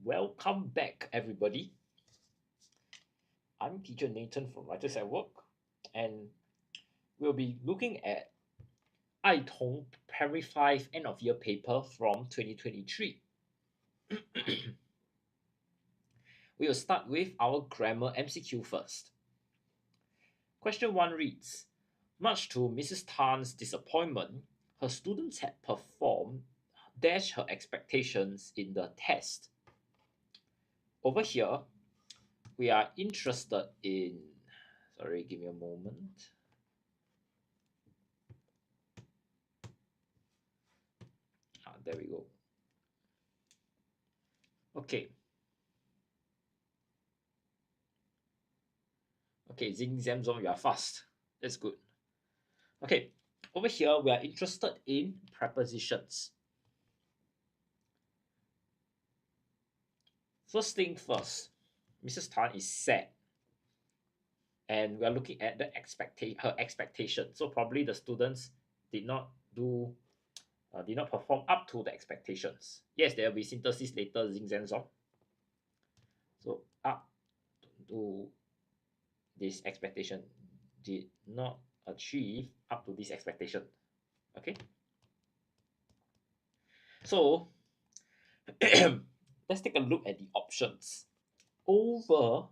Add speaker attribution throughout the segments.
Speaker 1: Welcome back, everybody. I'm teacher Nathan from Writers at Work, and we'll be looking at Tong Primary 5 end of year paper from 2023. We will start with our grammar MCQ first. Question 1 reads, much to Mrs. Tan's disappointment, her students had performed dash her expectations in the test. Over here, we are interested in, sorry, give me a moment. There we go. Okay, Zing Zam Zom, you are fast. That's good. Okay, over here, we are interested in prepositions. First thing first, Mrs. Tan is sad, and we are looking at the her expectation. So probably the students did not perform up to the expectations. Yes, there will be synthesis later, Zing Zam Zom. So up to this expectation, did not achieve up to this expectation. Okay, so let's take a look at the options. Over,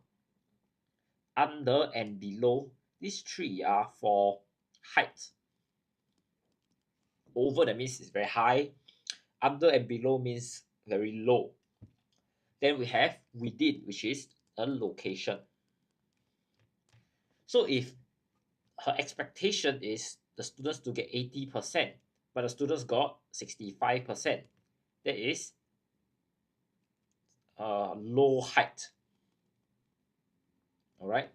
Speaker 1: under, and below, these three are for height. Over, that means it's very high. Under and below means very low. Then we have within, which is a location. So if her expectation is the students to get 80%, but the students got 65%, that is low height. All right.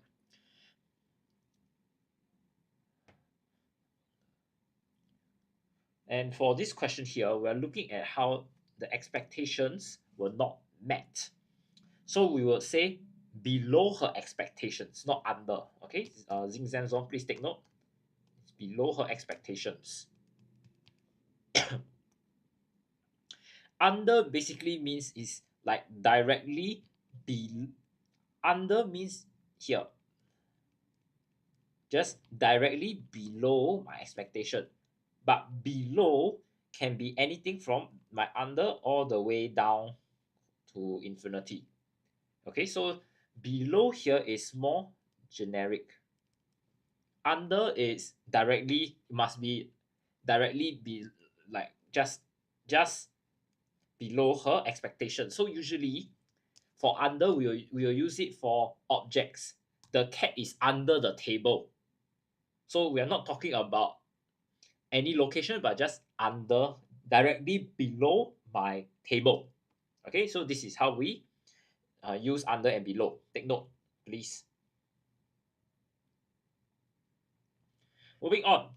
Speaker 1: And for this question here, we're looking at how the expectations were not met. So we will say below her expectations, not under. Okay, Zing Zan Zong, please take note. It's below her expectations. Under basically means is like directly under means here, just directly below my expectation. But below can be anything from my under all the way down to infinity. Okay, so below here is more generic. Under is directly, must be directly be like just below her expectation. So usually for under, we will use it for objects. The cat is under the table. So we are not talking about any location, but just under, directly below my table. Okay, so this is how we use under and below. Take note, please. Moving on,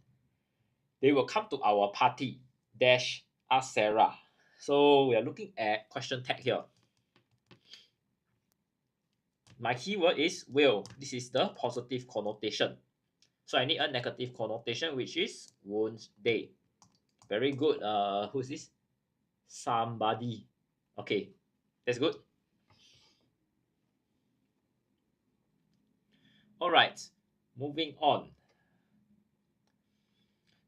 Speaker 1: they will come to our party, dash, ask Sarah. So we are looking at question tag here. My keyword is will. This is the positive connotation. So I need a negative connotation, which is won't they. Very good. Who's this? Somebody. Okay, that's good. All right, moving on.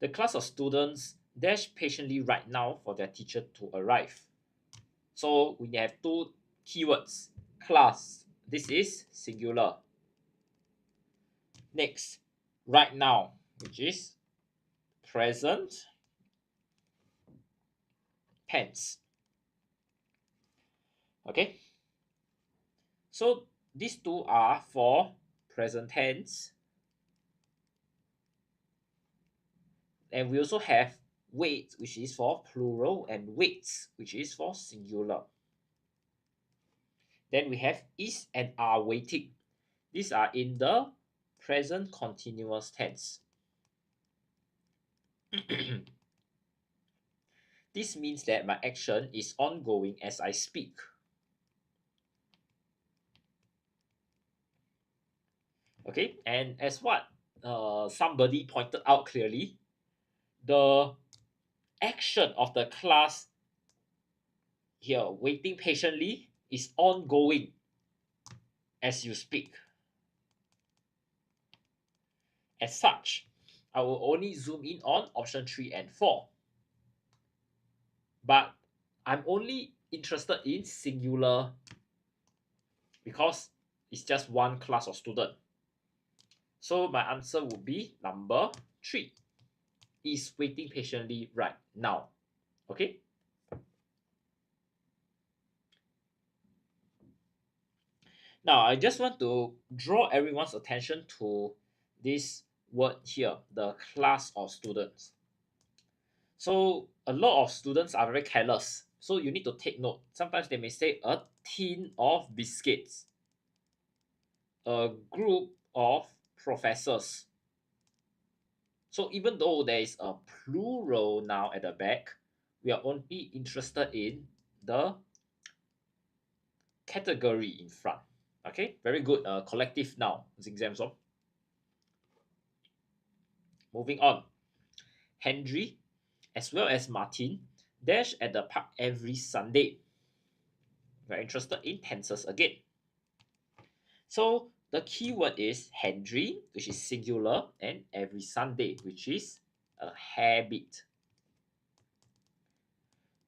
Speaker 1: The class of students dash patiently right now for their teacher to arrive. So we have two keywords. Class. This is singular. Next, right now, which is present tense. Okay, so these two are for present tense, and we also have wait, which is for plural, and waits, which is for singular. Then we have is and are waiting. These are in the present continuous tense. This means that my action is ongoing as I speak. Okay, and as what somebody pointed out clearly, the action of the class here, waiting patiently, is ongoing as you speak. As such, I will only zoom in on option 3 and 4. But I'm only interested in singular because it's just one class of student. So my answer would be number 3. Is waiting patiently right now. Okay. Now I just want to draw everyone's attention to this word here, the class of students. So a lot of students are very careless. So you need to take note. Sometimes they may say a tin of biscuits, a group of professors. So even though there is a plural now at the back, we are only interested in the category in front. Okay, very good. Collective noun exams on. Moving on. Henry as well as Martin dash at the park every Sunday. We're interested in tenses again. So the keyword is Henry, which is singular, and every Sunday, which is a habit.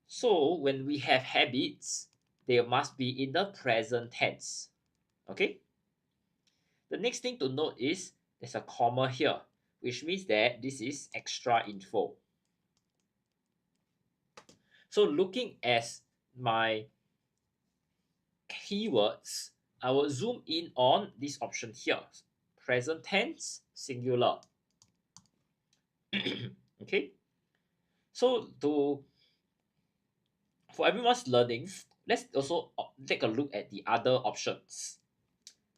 Speaker 1: So when we have habits, they must be in the present tense. Okay? The next thing to note is there's a comma here, which means that this is extra info. So looking at my keywords, I will zoom in on this option here. Present tense, singular. Okay? So for everyone's learning, let's also take a look at the other options.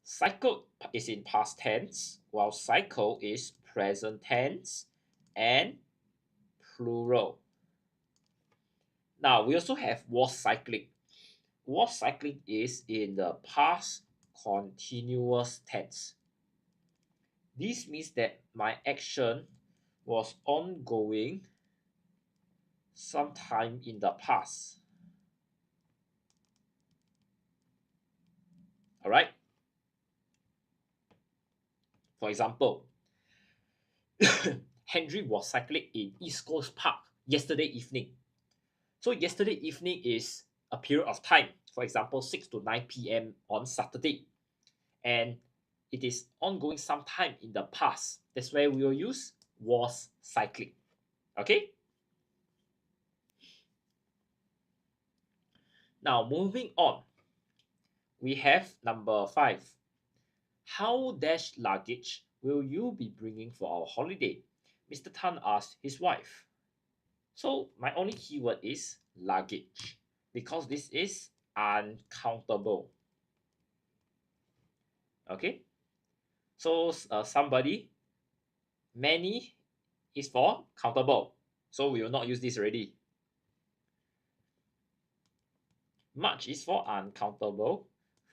Speaker 1: Cycle is in past tense, while cycle is present tense and plural. Now, we also have was cycling. Was cycling is in the past continuous tense. This means that my action was ongoing sometime in the past. All right? For example, Henry was cycling in East Coast Park yesterday evening. So yesterday evening is a period of time, for example, 6 to 9 p.m. on Saturday. And it is ongoing sometime in the past. That's where we will use was cycling. Okay? Now, moving on, we have number 5. How dash luggage will you be bringing for our holiday? Mr. Tan asked his wife. So my only keyword is luggage because this is uncountable. Okay, so somebody, many is for countable, so we will not use this already. Much is for uncountable,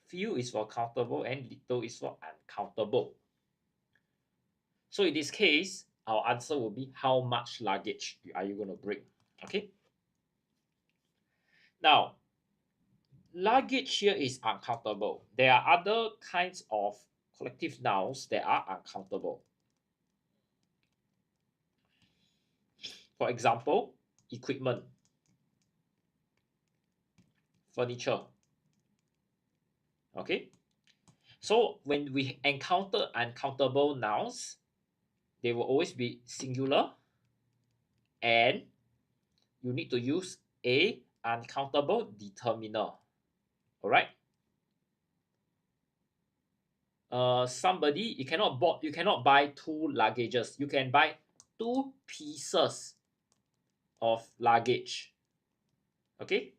Speaker 1: few is for countable, and little is for uncountable. So in this case, our answer will be how much luggage are you going to bring? Okay. Now, luggage here is uncountable. There are other kinds of collective nouns that are uncountable. For example, equipment, furniture. Okay. So when we encounter uncountable nouns, they will always be singular, and you need to use a uncountable determiner. All right. Somebody, you cannot buy 2 luggages. You can buy 2 pieces of luggage. Okay.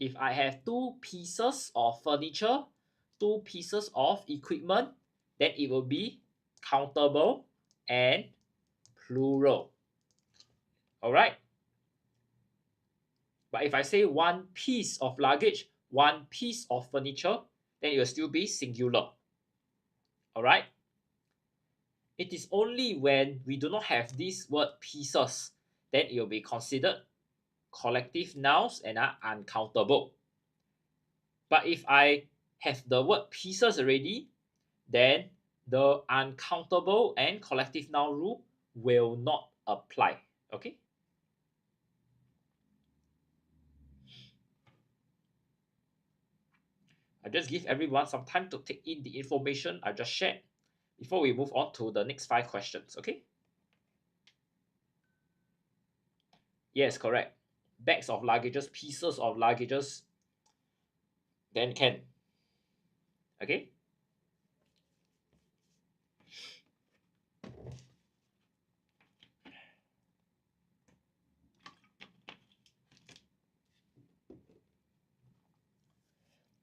Speaker 1: If I have 2 pieces of furniture, 2 pieces of equipment, then it will be countable and plural. All right. But if I say 1 piece of luggage, 1 piece of furniture, then it will still be singular. All right. It is only when we do not have this word pieces, then it will be considered collective nouns and are uncountable. But if I have the word pieces already, then the uncountable and collective noun rule will not apply. Okay? I just give everyone some time to take in the information I just shared before we move on to the next 5 questions. Okay? Yes, correct. Bags of luggages, pieces of luggages, then can. Okay?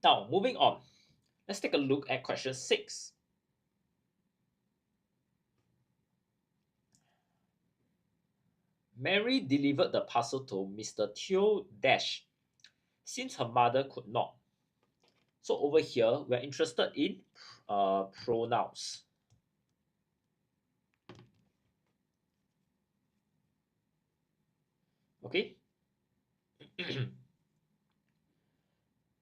Speaker 1: Now, moving on. Let's take a look at question 6. Mary delivered the parcel to Mr. Teo Dash since her mother could not. So over here, we're interested in pronouns. Okay?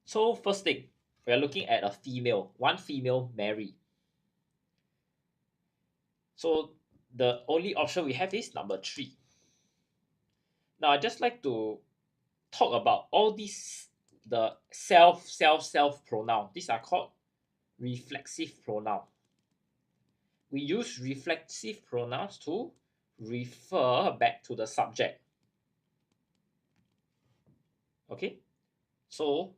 Speaker 1: So first thing, we're looking at a female, one female, Mary. So the only option we have is number 3. Now I just like to talk about all these, the self pronoun. These are called reflexive pronoun. We use reflexive pronouns to refer back to the subject. Okay, so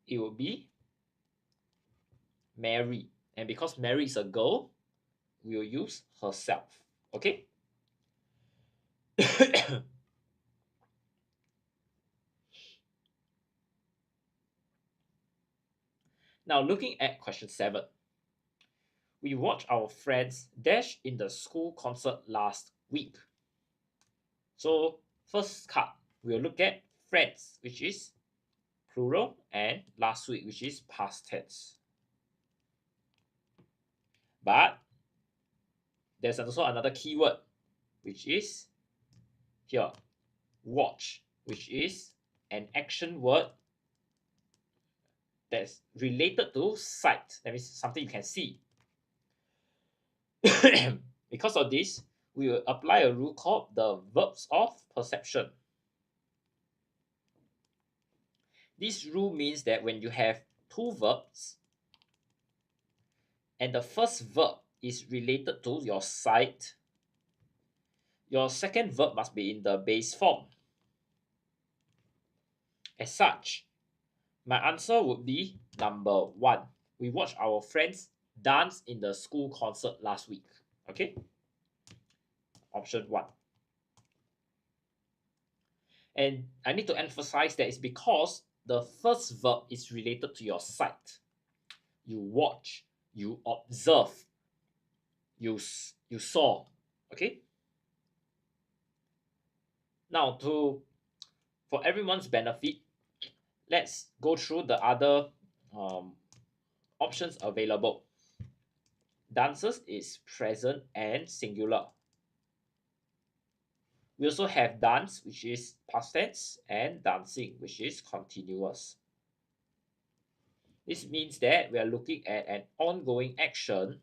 Speaker 1: it will be Mary, and because Mary is a girl, we will use herself. Okay. Now looking at question 7. We watched our friends Dash in the school concert last week. So first card, we'll look at friends, which is plural, and last week, which is past tense. But there's also another keyword, which is here, watch, which is an action word that's related to sight. That means something you can see. Because of this, we will apply a rule called the verbs of perception. This rule means that when you have 2 verbs and the first verb is related to your sight, your second verb must be in the base form. As such, my answer would be number 1. We watched our friends dance in the school concert last week. Okay? Option 1. And I need to emphasize that it's because the first verb is related to your sight. You watch, you observe, you saw. Okay? Now, for everyone's benefit, let's go through the other options available. Dances is present and singular. We also have dance, which is past tense, and dancing, which is continuous. This means that we are looking at an ongoing action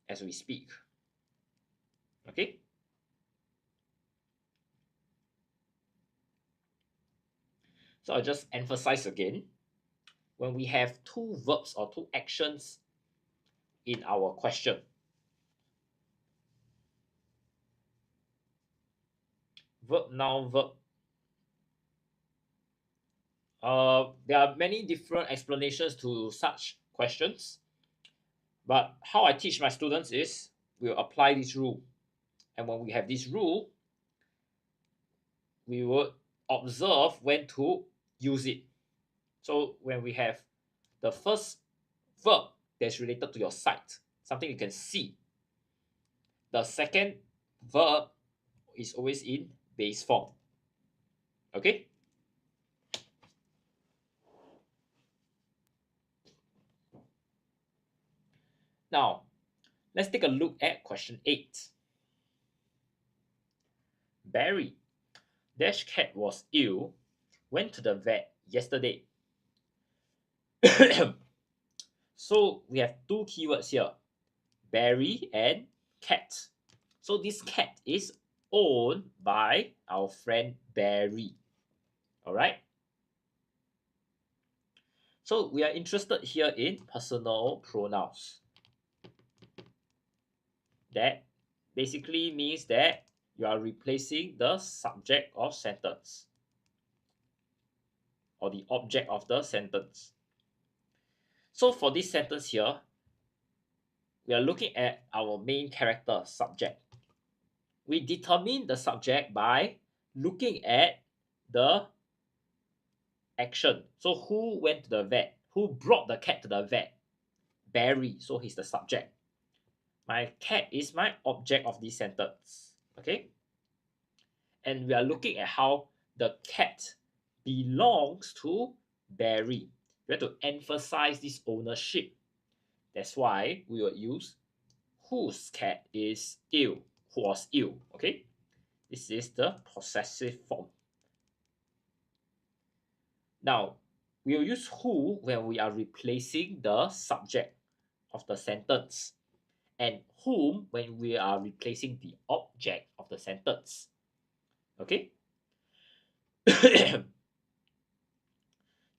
Speaker 1: as we speak. Okay? So I'll just emphasize again. When we have 2 verbs or 2 actions in our question, verb, noun, verb. There are many different explanations to such questions, but how I teach my students is we'll apply this rule, and when we have this rule, we will observe when to use it. So when we have the first verb that's related to your sight, something you can see, the second verb is always in base form. Okay? Now, let's take a look at question 8. Barry, Dash cat was ill, went to the vet yesterday. So we have two keywords here, Barry and cat. So this cat is owned by our friend Barry. All right. So we are interested here in personal pronouns. That basically means that you are replacing the subject of sentence or the object of the sentence. So for this sentence here, we are looking at our main character, subject. We determine the subject by looking at the action. So who went to the vet? Who brought the cat to the vet? Barry. So he's the subject. My cat is my object of this sentence. Okay? And we are looking at how the cat belongs to Barry. We have to emphasize this ownership. That's why we will use whose cat is ill, who was ill. Okay? This is the possessive form. Now, we will use who when we are replacing the subject of the sentence, and whom when we are replacing the object of the sentence. Okay?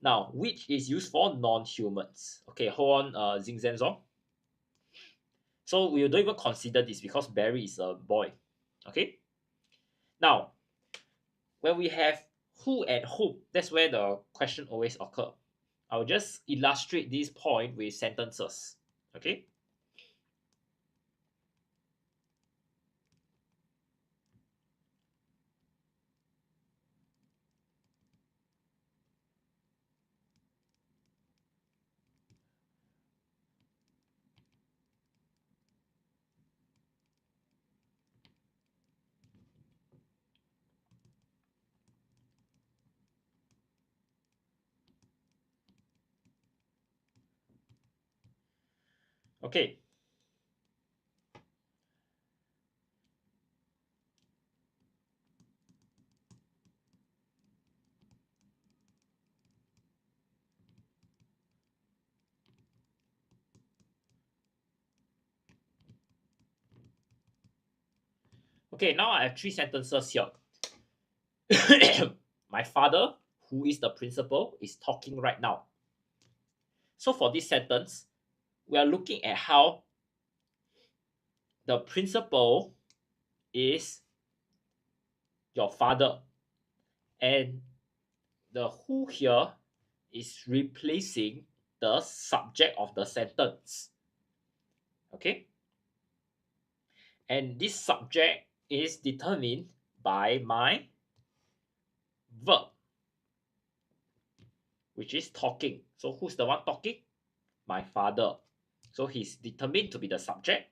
Speaker 1: Now, which is used for non-humans? Okay, hold on, Zing Zhen Zong. So we don't even consider this because Barry is a boy. Okay? Now, when we have who and whom, that's where the question always occur. I'll just illustrate this point with sentences. Okay? Okay. Okay, now I have three sentences here. My father, who is the principal, is talking right now. So for this sentence, we are looking at how the principal is your father, and the who here is replacing the subject of the sentence. Okay? And this subject is determined by my verb, which is talking. So who's the one talking? My father. So he's determined to be the subject.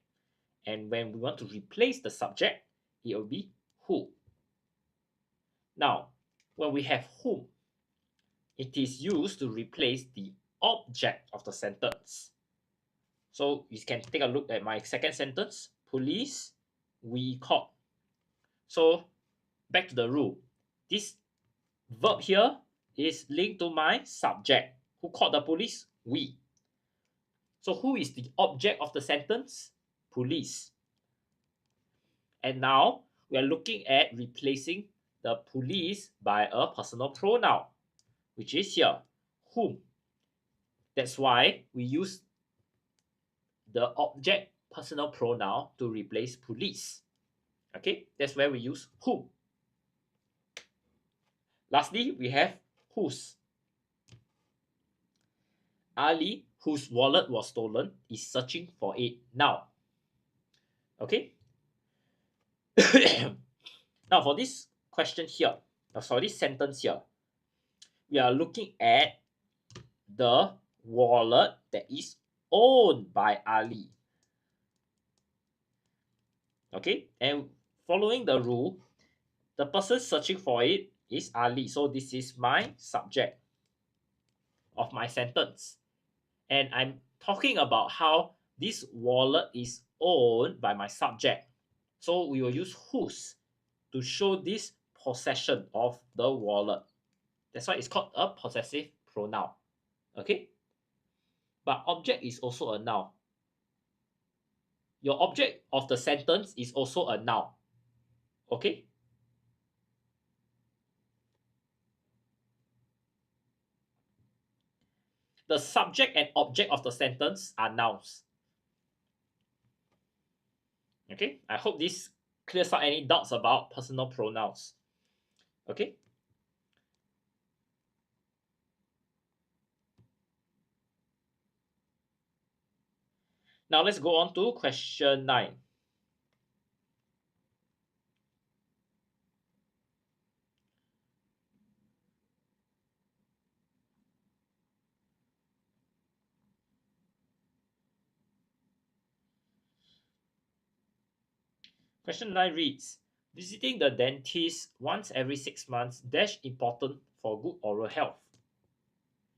Speaker 1: And when we want to replace the subject, it will be who. Now, when we have whom, it is used to replace the object of the sentence. So you can take a look at my second sentence. Police, we caught. So back to the rule. This verb here is linked to my subject. Who called the police? We. So who is the object of the sentence? Police. And now we are looking at replacing the police by a personal pronoun, which is here, whom. That's why we use the object personal pronoun to replace police. Okay, that's where we use whom. Lastly, we have whose. Ali, whose wallet was stolen, is searching for it now. Okay. Now for this question here, sorry, this sentence here, we are looking at the wallet that is owned by Ali. Okay, and following the rule, the person searching for it is Ali. So this is my subject of my sentence. And I'm talking about how this wallet is owned by my subject. So we will use whose to show this possession of the wallet. That's why it's called a possessive pronoun. Okay? but object is also a noun. Your object of the sentence is also a noun. Okay? The subject and object of the sentence are nouns. Okay? I hope this clears out any doubts about personal pronouns. Okay? Now let's go on to question 9. Question 9 reads, visiting the dentist once every 6 months dash important for good oral health.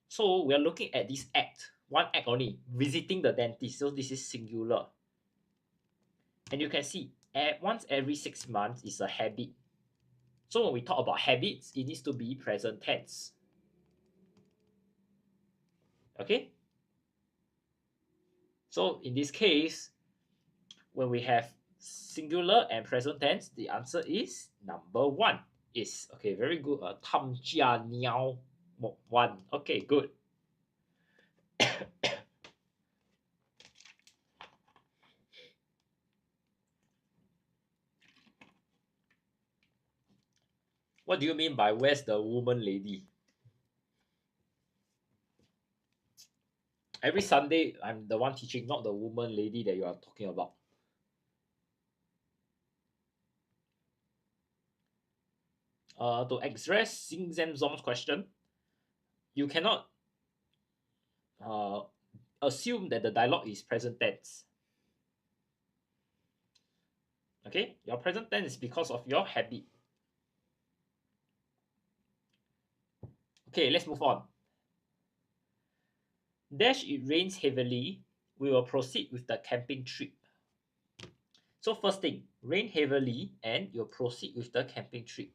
Speaker 1: So we are looking at this act, one act only, visiting the dentist. So this is singular. And you can see once every 6 months is a habit. So when we talk about habits, it needs to be present tense. Okay? So in this case, when we have singular and present tense, the answer is number 1. Is okay, very good. Tam jia niao 1. Okay, good. What do you mean by where's the woman lady? Every Sunday, I'm the one teaching, not the woman lady that you are talking about. To address Xing Zom's question, you cannot uh, assume that the dialogue is present tense. Okay, your present tense is because of your habit. Okay, let's move on. Dash it rains heavily, we will proceed with the camping trip. So first thing, rain heavily and you'll proceed with the camping trip.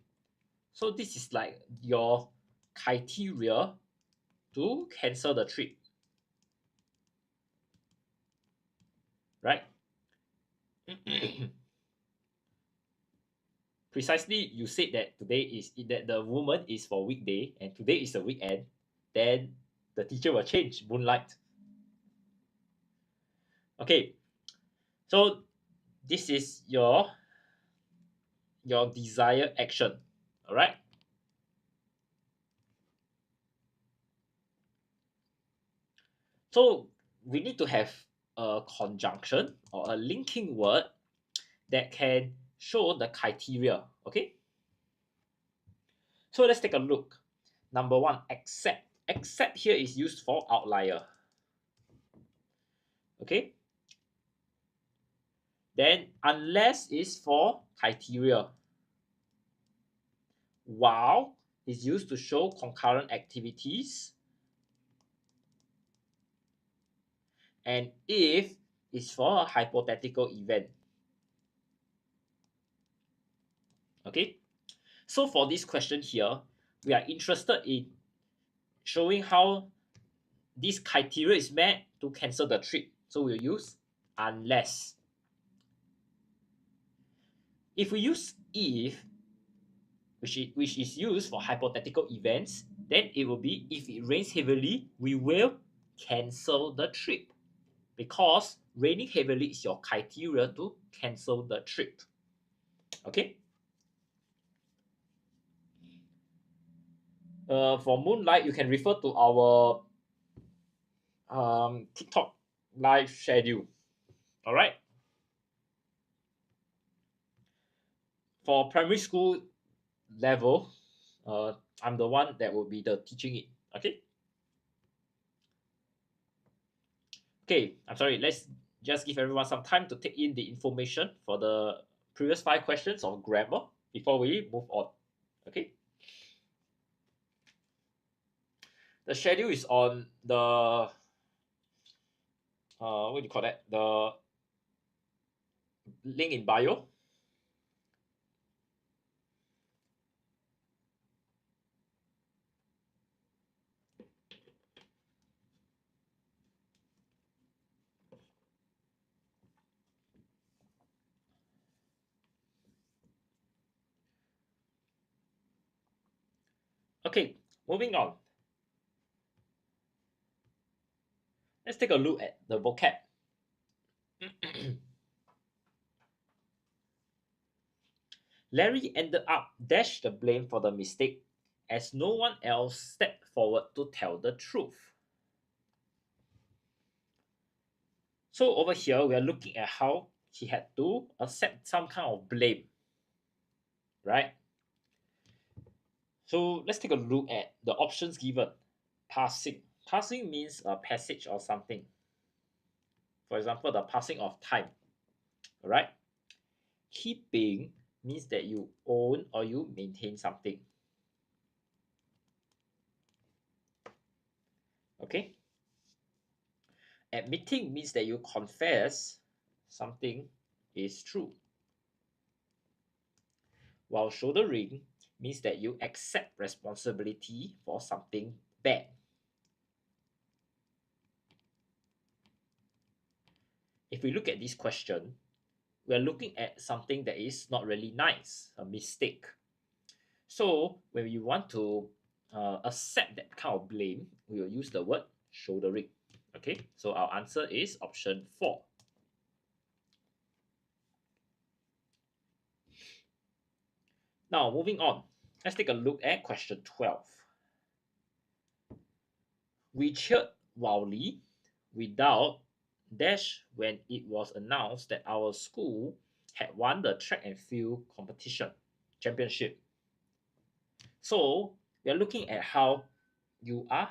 Speaker 1: So this is like your criteria to cancel the trip. Right? Precisely, you said that today is that the woman is for weekday and today is a weekend, then the teacher will change moonlight. Okay, so this is your desired action. All right. So we need to have a conjunction or a linking word that can show the criteria. Okay. So let's take a look. Number 1, except. Except here is used for outlier. Okay. Then unless is for criteria. While is used to show concurrent activities. And if is for a hypothetical event. Okay. So for this question here, we are interested in showing how this criteria is met to cancel the trip. So we'll use unless. If we use if, which is used for hypothetical events, then it will be if it rains heavily, we will cancel the trip. Because raining heavily is your criteria to cancel the trip. Okay? For moonlight, you can refer to our TikTok live schedule. All right? For primary school level, I'm the one that will be the teaching it. Okay. Okay, I'm sorry. Let's just give everyone some time to take in the information for the previous 5 questions of grammar before we move on. Okay. The schedule is on the what do you call that? The link in bio. Okay, moving on. Let's take a look at the vocab. Larry ended up dash the blame for the mistake as no one else stepped forward to tell the truth. So over here, we are looking at how he had to accept some kind of blame, right? So let's take a look at the options given. Passing. Passing means a passage or something. For example, the passing of time. All right. Keeping means that you own or you maintain something. Okay. Admitting means that you confess something is true. While shouldering means that you accept responsibility for something bad. If we look at this question, we are looking at something that is not really nice, a mistake. So when we want to accept that kind of blame, we will use the word shouldering. Okay, so our answer is option 4. Now moving on, let's take a look at question 12. We cheered wildly without dash when it was announced that our school had won the track and field competition championship. So we are looking at how you are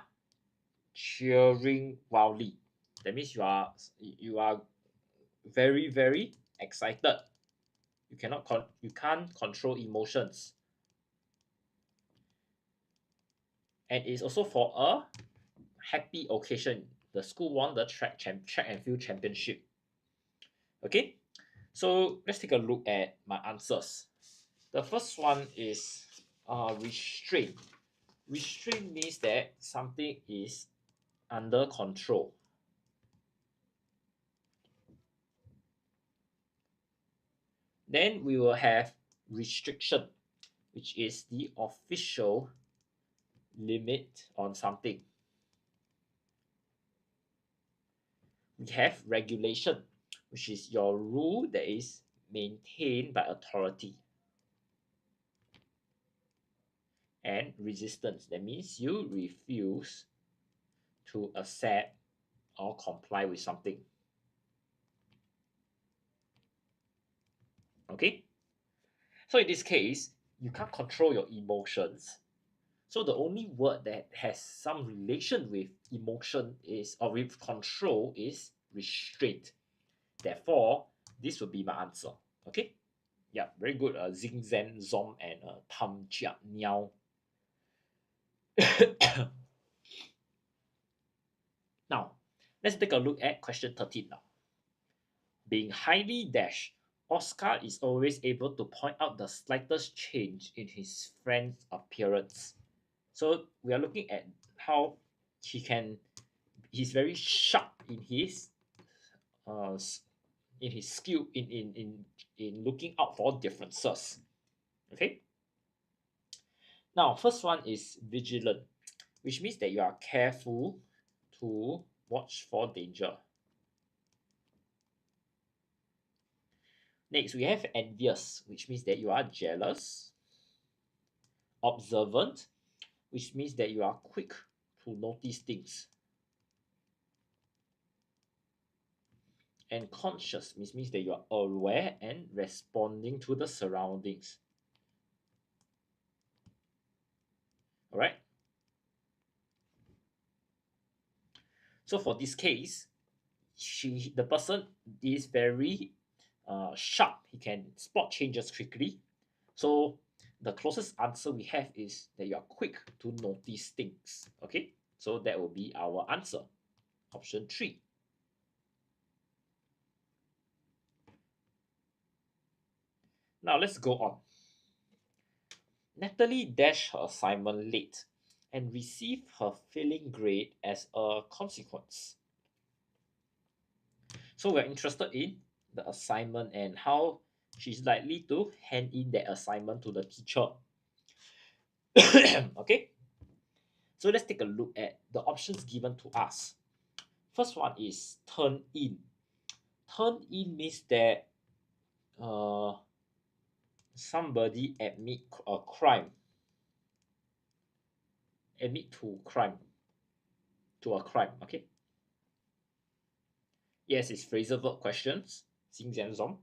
Speaker 1: cheering wildly. That means you are very excited. You can't control emotions. And it's also for a happy occasion. The school won the track and field championship. Okay, so let's take a look at my answers. The first one is restraint. Restraint means that something is under control. Then we will have restriction, which is the official limit on something. We have regulation, which is your rule that is maintained by authority. And resistance, that means you refuse to accept or comply with something. Okay, so in this case, you can't control your emotions. So the only word that has some relation with emotion is, or with control, is restraint. Therefore, this would be my answer. Okay, yeah, very good. Zing Zan Zom and Tam Chia Niao. Now, let's take a look at question 13 now. Being highly dash, Oscar is always able to point out the slightest change in his friend's appearance. So we are looking at how he's very sharp uh, in his skill in looking out for differences. Okay. Now, first one is vigilant, which means that you are careful to watch for danger. Next, we have envious, which means that you are jealous. Observant, which means that you are quick to notice things. And conscious, which means that you are aware and responding to the surroundings. All right. So for this case, the person is very sharp. He can spot changes quickly. So the closest answer we have is that you are quick to notice things. Okay, so that will be our answer, option 3. Now let's go on. Natalie dashed her assignment late and received her failing grade as a consequence. So we're interested in the assignment and how she's likely to hand in that assignment to the teacher. Okay, So let's take a look at the options given to us. First one is turn in. Turn in means that somebody admit to a crime. Okay. Yes, it's phrasal verb questions. 新讲中.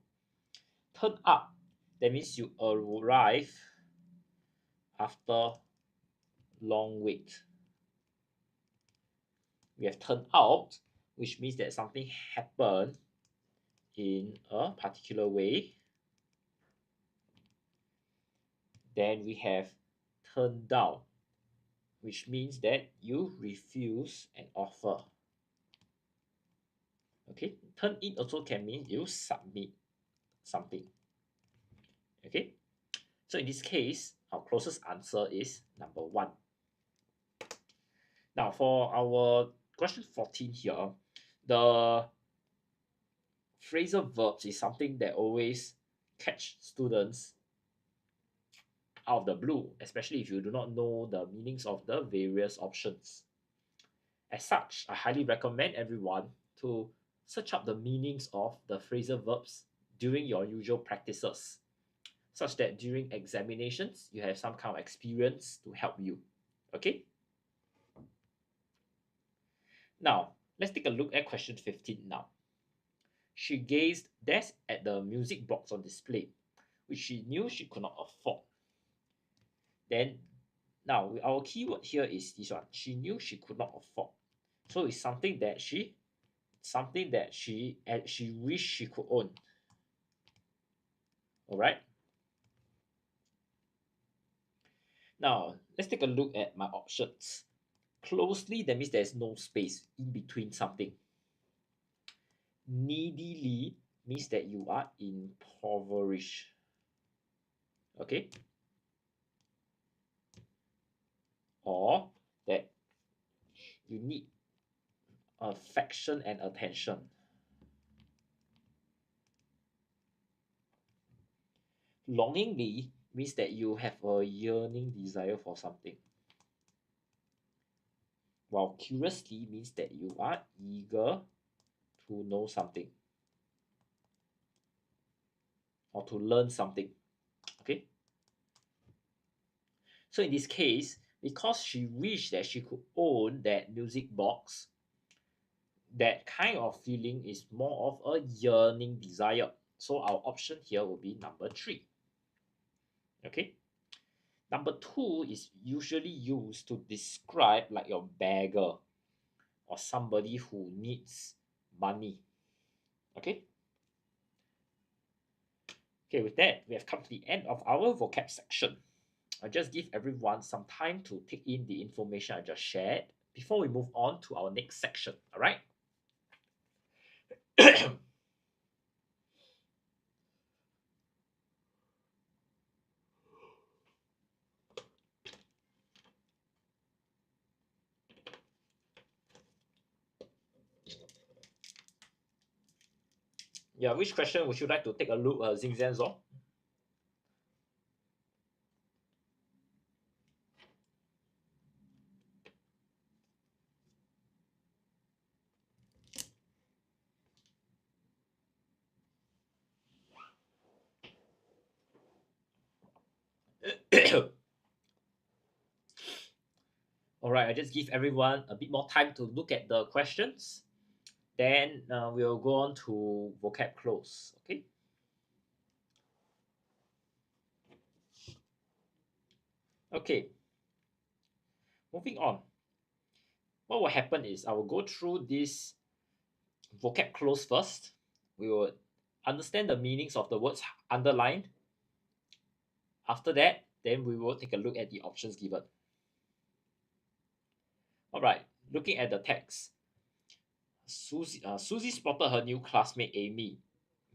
Speaker 1: Turn up, that means you arrive after long wait. We have turn out, which means that something happened in a particular way. Then we have turn down, which means that you refuse an offer. Okay, turn in also can mean you submit something. Okay, so in this case, our closest answer is number 1. Now for our question 14 here, the phrasal verbs is something that always catch students out of the blue, especially if you do not know the meanings of the various options. As such, I highly recommend everyone to search up the meanings of the phrasal verbs during your usual practices, such that during examinations you have some kind of experience to help you. Okay? Now, let's take a look at question 15 now. She gazed dash at the music box on display, which she knew she could not afford. Then, now our keyword here is this one. She knew she could not afford. So it's something that she wished she could own. All right. Now let's take a look at my options. Closely, that means there's no space in between something. Needily means that you are impoverished. Okay. Or that you need affection and attention. Longingly means that you have a yearning desire for something. While curiously means that you are eager to know something or to learn something. Okay. So in this case, because she wished that she could own that music box, that kind of feeling is more of a yearning desire. So our option here will be number 3. Okay. Number 2 is usually used to describe like your beggar or somebody who needs money. Okay. Okay, with that, we have come to the end of our vocab section. I'll just give everyone some time to take in the information I just shared before we move on to our next section. All right. Yeah, which question would you like to take a look, Xingzhen? All right, I just give everyone a bit more time to look at the questions. Then we'll go on to vocab close. Okay. Okay. Moving on. What will happen is I will go through this vocab close first. We will understand the meanings of the words underlined. After that, then we will take a look at the options given. All right, looking at the text. Susie spotted her new classmate Amy.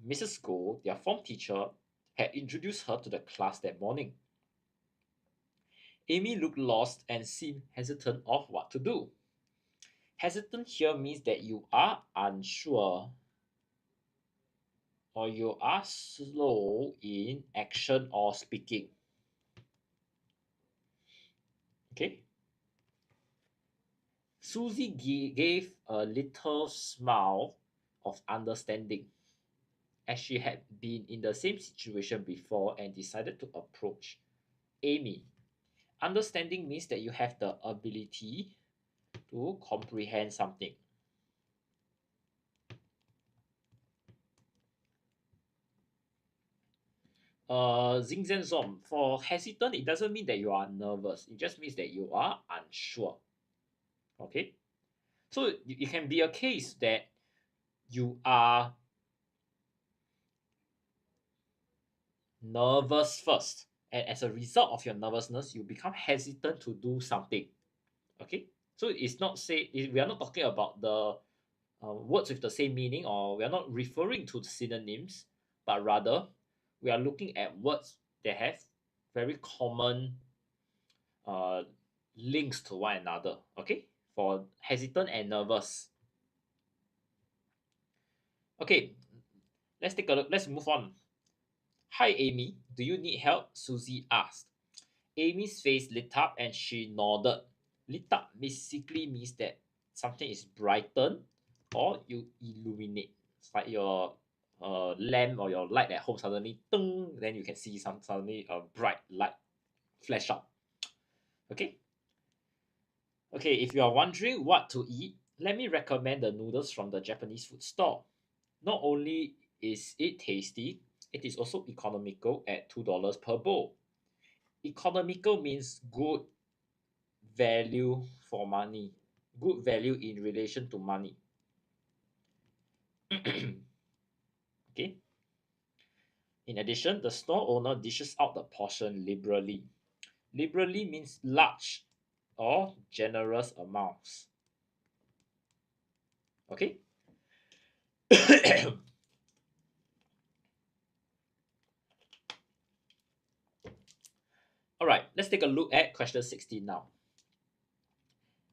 Speaker 1: Mrs. Goh, their form teacher, had introduced her to the class that morning. Amy looked lost and seemed hesitant of what to do. Hesitant here means that you are unsure or you are slow in action or speaking. Okay. Susie gave a little smile of understanding, as she had been in the same situation before and decided to approach Amy. Understanding means that you have the ability to comprehend something. Zingzenzom, for hesitant, it doesn't mean that you are nervous. It just means that you are unsure. Okay? So it can be a case that you are nervous first, and as a result of your nervousness, you become hesitant to do something. Okay? So it's not we are not talking about the words with the same meaning, or we are not referring to the synonyms, but rather we are looking at words that have very common uh, links to one another. Okay, for hesitant and nervous. Okay, let's take a look. Let's move on. Hi, Amy. Do you need help? Susie asked. Amy's face lit up and she nodded. Lit up basically means that something is brightened or you illuminate. It's like your lamp or your light at home suddenly, ding, then you can see suddenly a bright light flash up. Okay. Okay, if you are wondering what to eat, let me recommend the noodles from the Japanese food store. Not only is it tasty, it is also economical at $2 per bowl. Economical means good value for money, good value in relation to money. Okay. In addition, the store owner dishes out the portion liberally. Liberally means large or generous amounts. Okay. All right, let's take a look at question 16 now.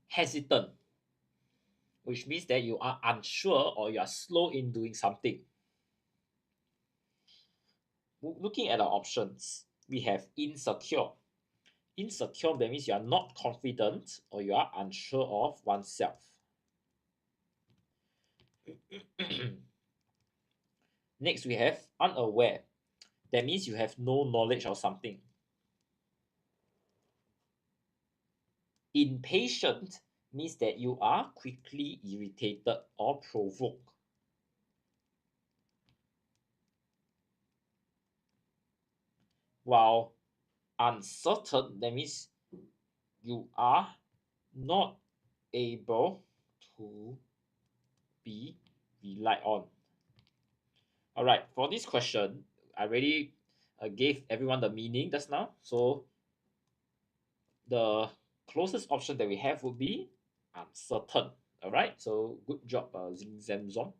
Speaker 1: Hesitant, which means that you are unsure or you are slow in doing something. Looking at our options, we have insecure. Insecure, that means you are not confident or you are unsure of oneself. Next, we have unaware. That means you have no knowledge of something. Impatient means that you are quickly irritated or provoked. While uncertain, that means you are not able to be relied on. All right, for this question, I already gave everyone the meaning just now. So the closest option that we have would be uncertain. All right, so good job, Zing Zem Zom.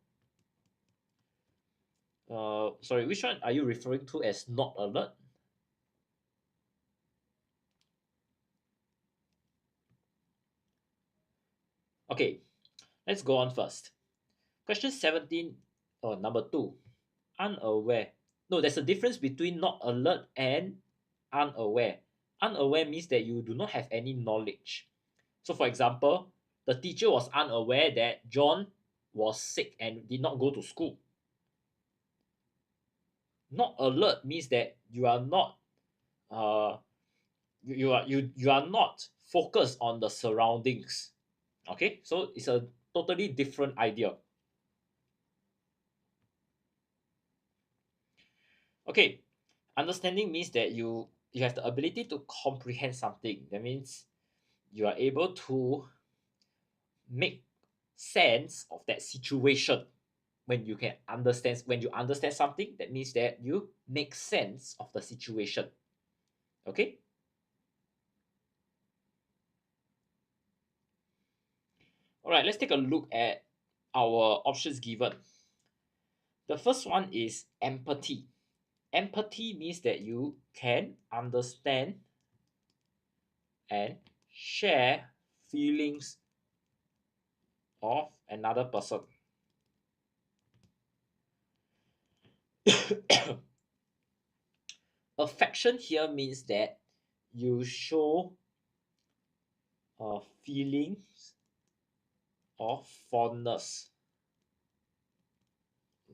Speaker 1: Sorry, which one are you referring to as not alert? Okay, let's go on first. Question 17, number 2, unaware. No, there's a difference between not alert and unaware. Unaware means that you do not have any knowledge. So, for example, the teacher was unaware that John was sick and did not go to school. Not alert means that you are not you are not focused on the surroundings. Okay, so it's a totally different idea. Okay, understanding means that you have the ability to comprehend something. That means you are able to make sense of that situation. When you understand something, that means that you make sense of the situation. Okay. All right, let's take a look at our options given. The first one is empathy. Empathy means that you can understand and share feelings of another person. Affection here means that you show feelings or fondness.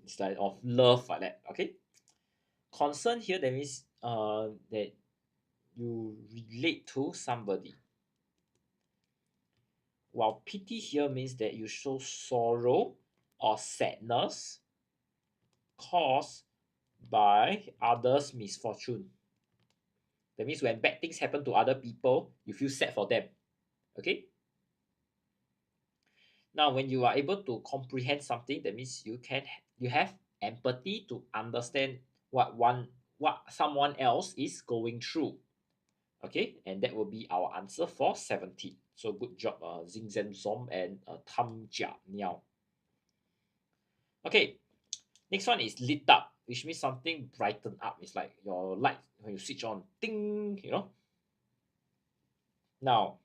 Speaker 1: It's like of love like that. Okay. Concern here, that means that you relate to somebody. While pity here means that you show sorrow or sadness caused by others' misfortune. That means when bad things happen to other people, you feel sad for them. Okay. Now, when you are able to comprehend something, that means you have empathy to understand what someone else is going through. Okay, and that will be our answer for 17. So good job, Zing Zem Zom and Tam Jia Niao. Okay, next one is lit up, which means something brighten up. It's like your light when you switch on, ding, you know. Now,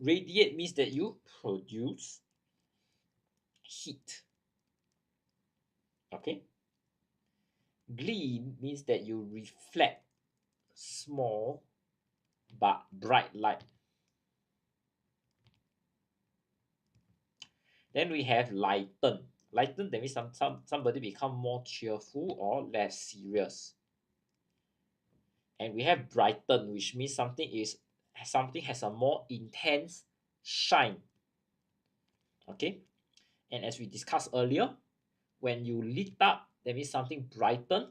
Speaker 1: radiate means that you produce heat. Okay. Gleam means that you reflect small but bright light. Then we have lighten. Lighten, that means somebody become more cheerful or less serious. And we have brighten, which means something has a more intense shine. Okay. And as we discussed earlier, when you lit up, that means something brighten.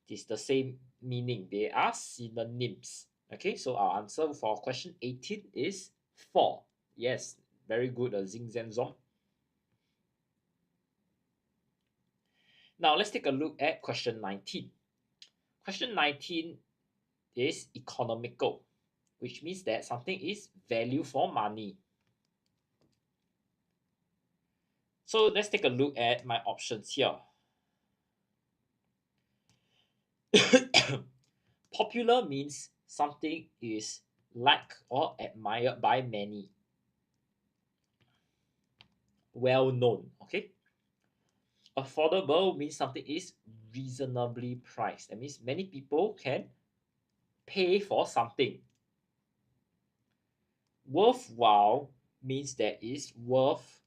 Speaker 1: It is the same meaning. They are synonyms. Okay, so our answer for question 18 is 4. Yes, very good, Zing Zen Zong. Now let's take a look at question 19. Question 19 is economical, which means that something is value for money. So let's take a look at my options here. Popular means something is liked or admired by many. Well known, okay? Affordable means something is reasonably priced. That means many people can pay for something. Worthwhile means that is worth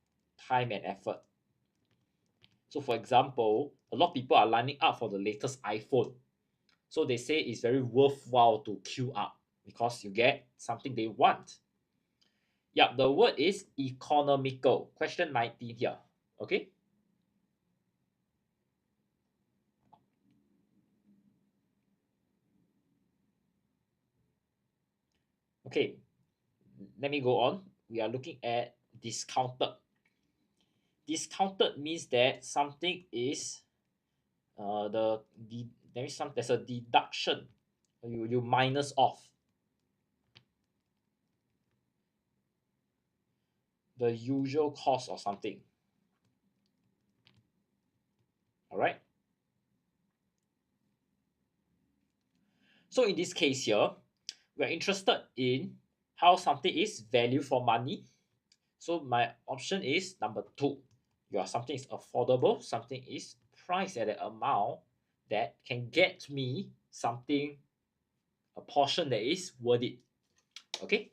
Speaker 1: time and effort. So for example, a lot of people are lining up for the latest iPhone. So they say it's very worthwhile to queue up because you get something they want. Yep, the word is economical. Question 19 here. Okay. Okay, let me go on. We are looking at discounted. Discounted means that something is there's a deduction. You minus off the usual cost or something. All right. So in this case here, we're interested in how something is value for money. So my option is number 2. Something is affordable, something is priced at an amount that can get me something, a portion that is worth it. Okay.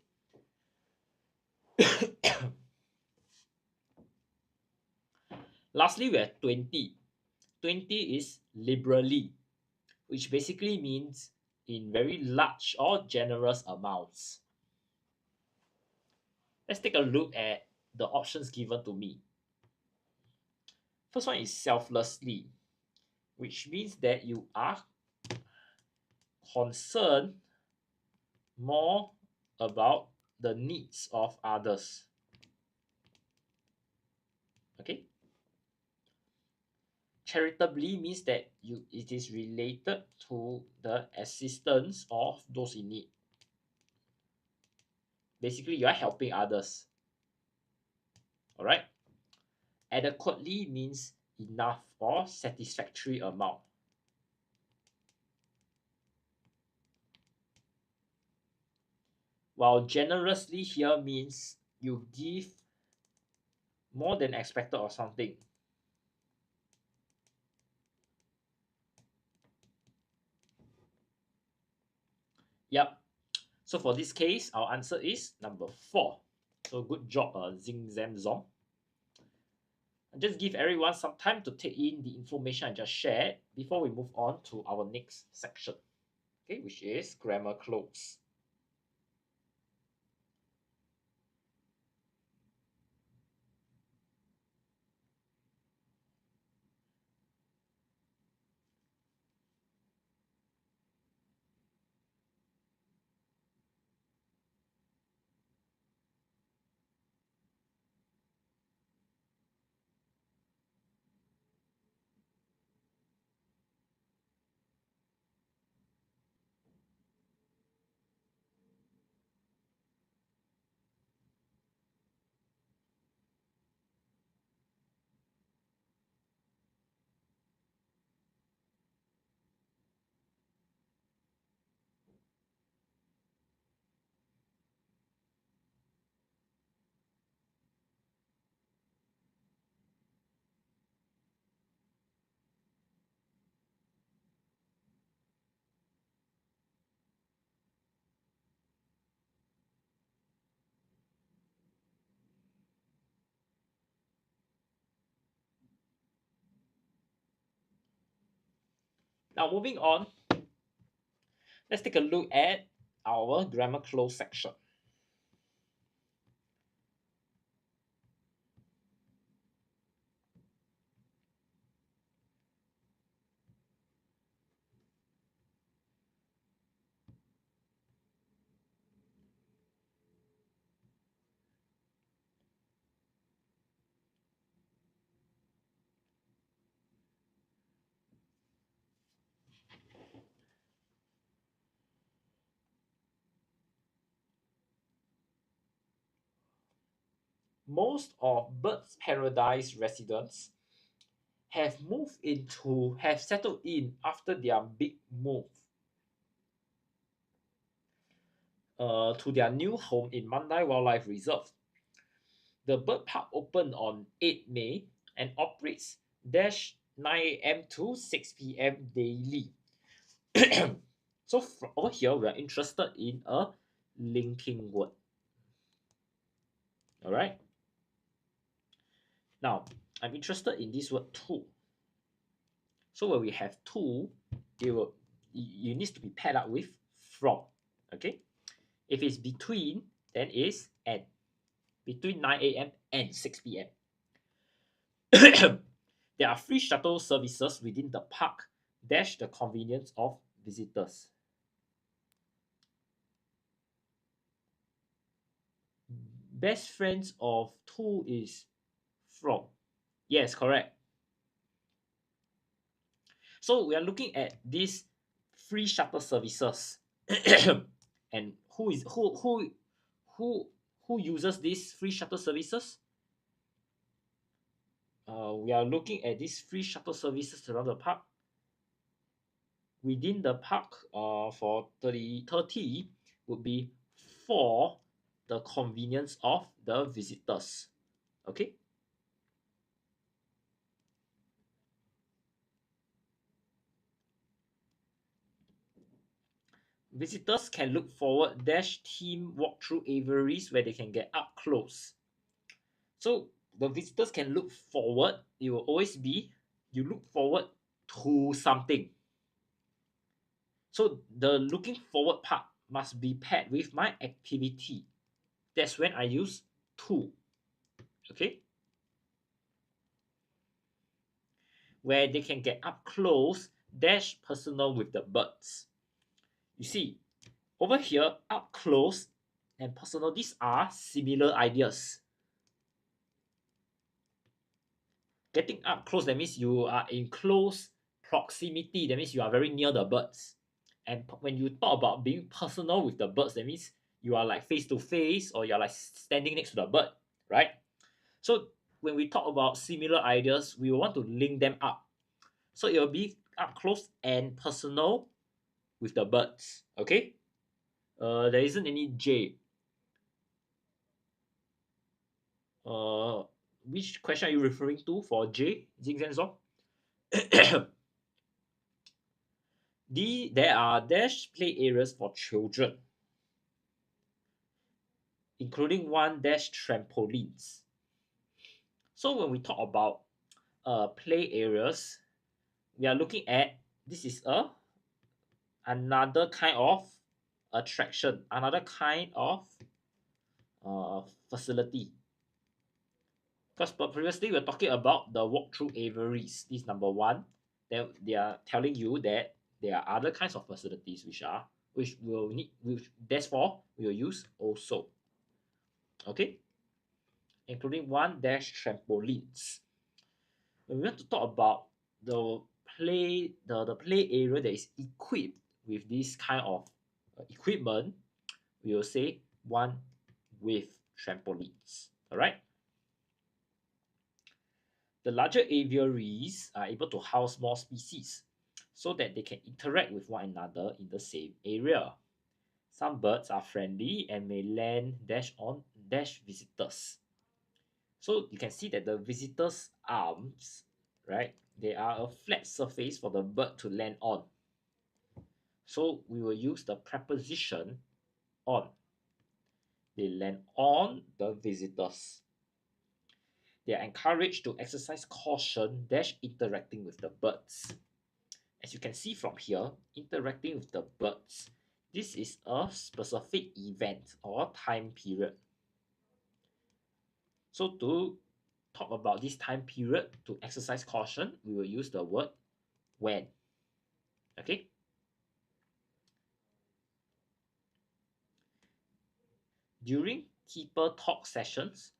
Speaker 1: Lastly, we have 20. 20 is liberally, which basically means in very large or generous amounts. Let's take a look at the options given to me. First one is selflessly, which means that you are concerned more about the needs of others. Okay. Charitably means that it is related to the assistance of those in need. Basically, you are helping others. All right. Adequately means enough or satisfactory amount. While generously here means you give more than expected or something. Yep. So for this case, our answer is number 4. So good job, Zing Zam Zong. And just give everyone some time to take in the information I just shared before we move on to our next section, okay, which is grammar close. Now moving on, let's take a look at our grammar close section. Most of Bird's Paradise residents have settled in after their big move to their new home in Mandai Wildlife Reserve. The bird park opened on 8 May and operates 9 a.m. to 6 p.m. daily. So over here, we are interested in a linking word. All right. Now, I'm interested in this word to. So when we have to, you need to be paired up with from. Okay. If it's between, then it's and. Between 9 a.m. and 6 p.m. There are free shuttle services within the park, the convenience of visitors. Best friends of to is from. Yes, correct. So we are looking at these free shuttle services, and who uses these free shuttle services? We are looking at these free shuttle services around the park. Within the park, for 30 would be for the convenience of the visitors. Okay. Visitors can look forward team walk through aviaries where they can get up close. So the visitors can look forward. It will always be you look forward to something. So the looking forward part must be paired with my activity. That's when I use to. Okay. Where they can get up close, personal with the birds. You see, over here, up close and personal, these are similar ideas. Getting up close, that means you are in close proximity, that means you are very near the birds. And when you talk about being personal with the birds, that means you are like face to face or you're like standing next to the bird, right? So when we talk about similar ideas, we want to link them up. So it will be up close and personal with the birds. Okay. There isn't any J. Which question are you referring to for J? Zong? There are play areas for children. including 1 dash trampolines. So when we talk about play areas, we are looking at, this is another kind of attraction, another kind of facility. Because previously we were talking about the walkthrough aviaries. This is number one. Then they are telling you that there are other kinds of facilities which will need, which therefore we will use also. Okay, including 1 dash trampolines. When we want to talk about the play area that is equipped with this kind of equipment, we will say 1 with trampolines. All right. The larger aviaries are able to house more species so that they can interact with one another in the same area. Some birds are friendly and may land dash on dash visitors. So you can see that the visitors' arms, right, they are a flat surface for the bird to land on. So we will use the preposition on. They land on the visitors. They are encouraged to exercise caution dash interacting with the birds. As you can see from here, interacting with the birds, this is a specific event or time period. So to talk about this time period, to exercise caution, we will use the word when. Okay. During keeper talk sessions,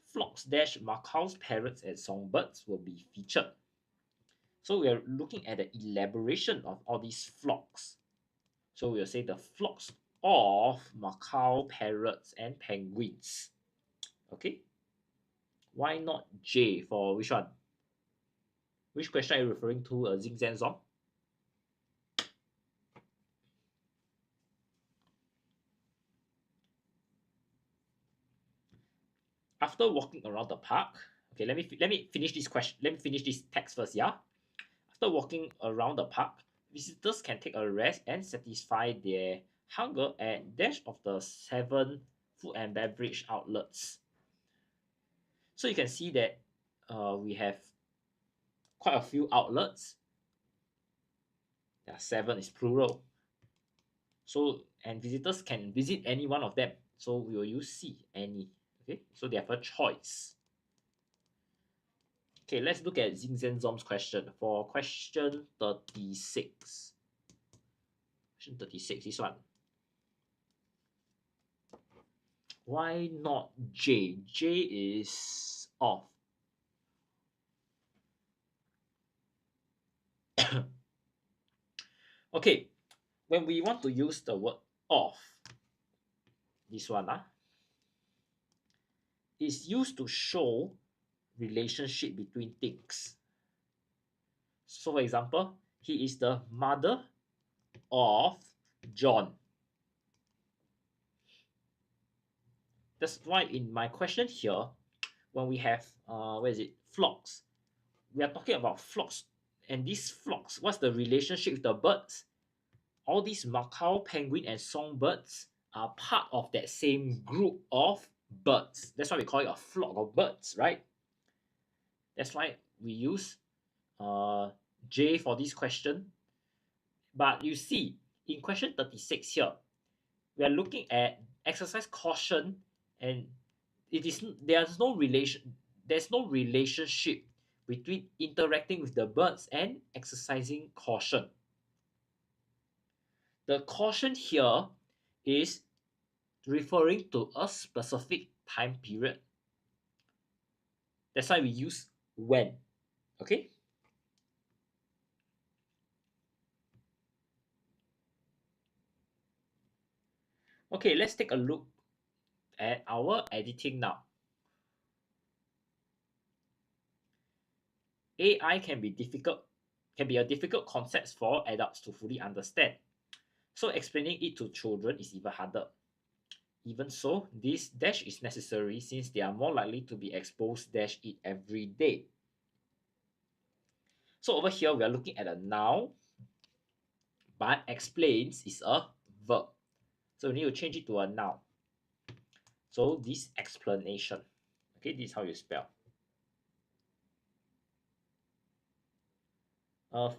Speaker 1: flocks dash macaws, parrots, and songbirds will be featured. So we are looking at the elaboration of all these flocks. So we'll say the flocks of macaw, parrots, and penguins. Okay. Why not J for which one? Which question are you referring to, Zing Zan Zong? After walking around the park, okay, let me finish this question. Let me finish this text first, yeah. After walking around the park, visitors can take a rest and satisfy their hunger at dash of the 7 food and beverage outlets. So you can see that we have quite a few outlets. Yeah, 7 is plural. So, and visitors can visit any one of them. So we will use C, any. Okay, so they have a choice. Okay, let's look at Zing Zhen Zom's question for question 36. Question 36, this one. Why not J? J is off. Okay, when we want to use the word off, this one is used to show relationship between things. So for example, he is the mother of John. That's why in my question here, when we have flocks, we are talking about flocks, and these flocks, what's the relationship with the birds? All these macaw, penguin, and songbirds are part of that same group of birds. That's why we call it a flock of birds, right? That's why we use J for this question. But you see, in question 36 here, we are looking at exercise caution, and there's no relationship between interacting with the birds and exercising caution. The caution here is referring to a specific time period. That's why we use when. Okay. Okay, let's take a look at our editing now. AI can be a difficult concept for adults to fully understand. So explaining it to children is even harder. Even so, this dash is necessary since they are more likely to be exposed dash it every day. So over here, we are looking at a noun, but explains is a verb. So we need to change it to a noun. So this explanation, okay, this is how you spell.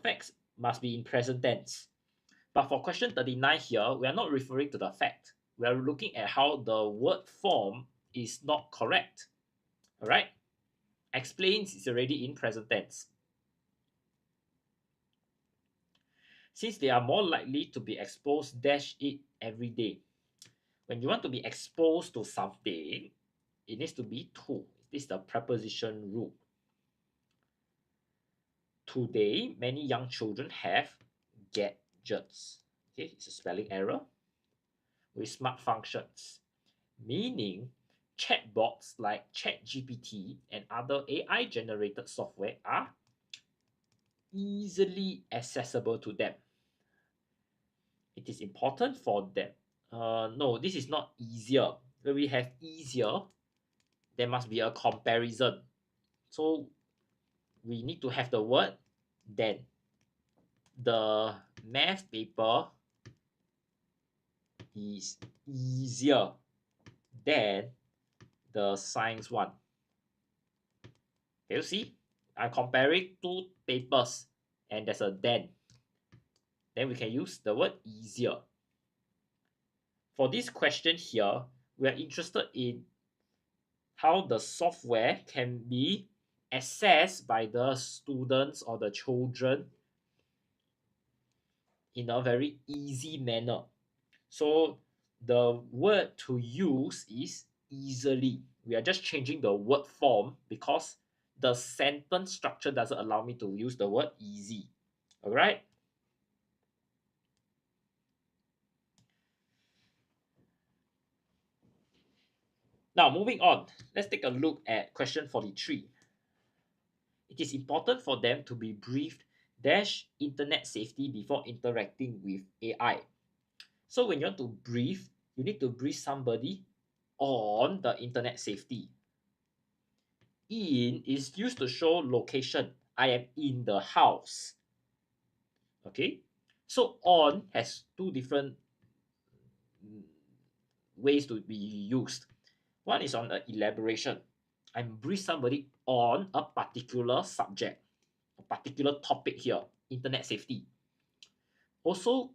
Speaker 1: Facts must be in present tense. But for question 39 here, we are not referring to the fact. We are looking at how the word form is not correct. Alright? Explains is already in present tense. Since they are more likely to be exposed dash it every day. When you want to be exposed to something, it needs to be to. This is the preposition rule. Today, many young children have gadgets. Okay, it's a spelling error. With smart functions, meaning chatbots like ChatGPT and other AI generated software are easily accessible to them. It is important for them. No, this is not easier. When we have easier, there must be a comparison. So we need to have the word then. The math paper is easier than the science one. Can you see? I'm comparing two papers and there's a then. Then we can use the word easier. For this question here, we are interested in how the software can be accessed by the students or the children in a very easy manner. So the word to use is easily. We are just changing the word form because the sentence structure doesn't allow me to use the word easy. All right. Now, moving on, let's take a look at question 43. It is important for them to be briefed dash internet safety before interacting with AI. So when you want to brief, you need to brief somebody on the internet safety. In is used to show location. I am in the house. Okay, so on has two different ways to be used. One is on the elaboration. I brief somebody on a particular subject, a particular topic here, internet safety. Also,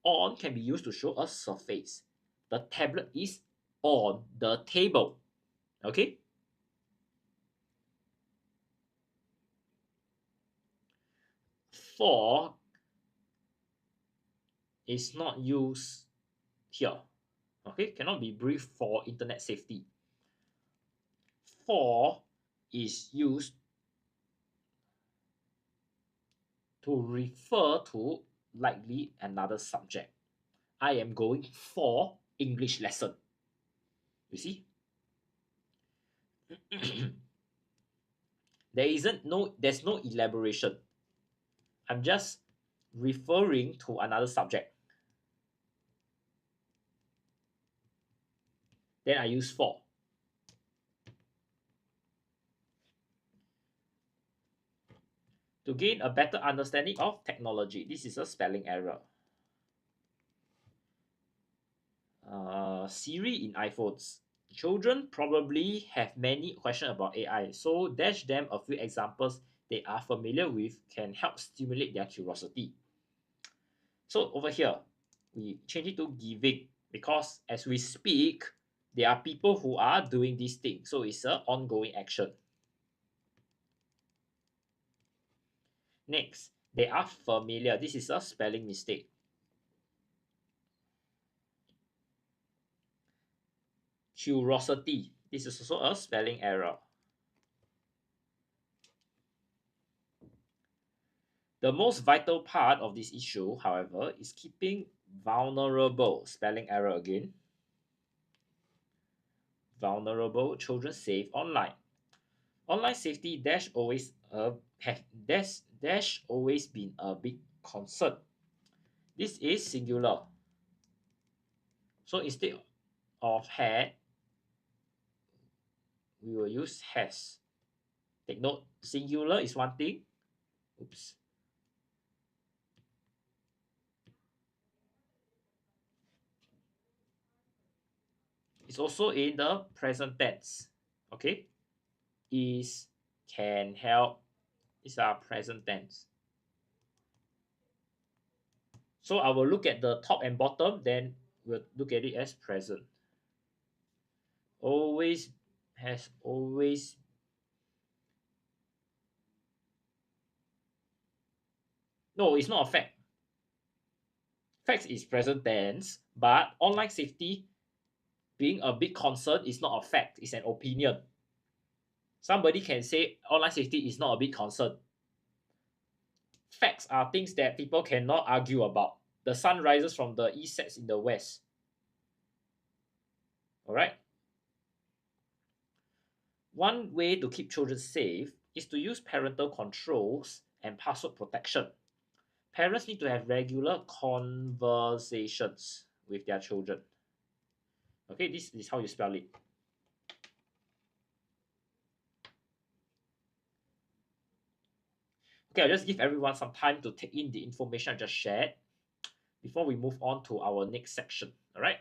Speaker 1: on can be used to show a surface. The tablet is on the table. Okay. For is not used here. Okay, cannot be briefed for internet safety. For is used to refer to likely another subject. I am going for English lesson. You see? There's no elaboration. I'm just referring to another subject. Then I use for. To gain a better understanding of technology. This is a spelling error. Siri in iPhones. Children probably have many questions about AI, so dash them a few examples they are familiar with can help stimulate their curiosity. So over here, we change it to giving because as we speak, there are people who are doing this thing. So it's an ongoing action. Next, they are familiar. This is a spelling mistake. Curiosity. This is also a spelling error. The most vital part of this issue, however, is keeping vulnerable, spelling error again, vulnerable children safe online. Online safety dash always have dash always been a big concern. This is singular. So instead of had, we will use has. Take note, singular is one thing. Oops. It's also in the present tense. Okay, is, can, help. These are present tense. So I will look at the top and bottom, then we'll look at it as present. Always, has always. No, it's not a fact. Facts is present tense, but online safety being a big concern is not a fact, it's an opinion. Somebody can say online safety is not a big concern. Facts are things that people cannot argue about. The sun rises from the east, sets in the west. All right. One way to keep children safe is to use parental controls and password protection. Parents need to have regular conversations with their children. Okay, this is how you spell it. Okay, I'll just give everyone some time to take in the information I just shared before we move on to our next section. All right.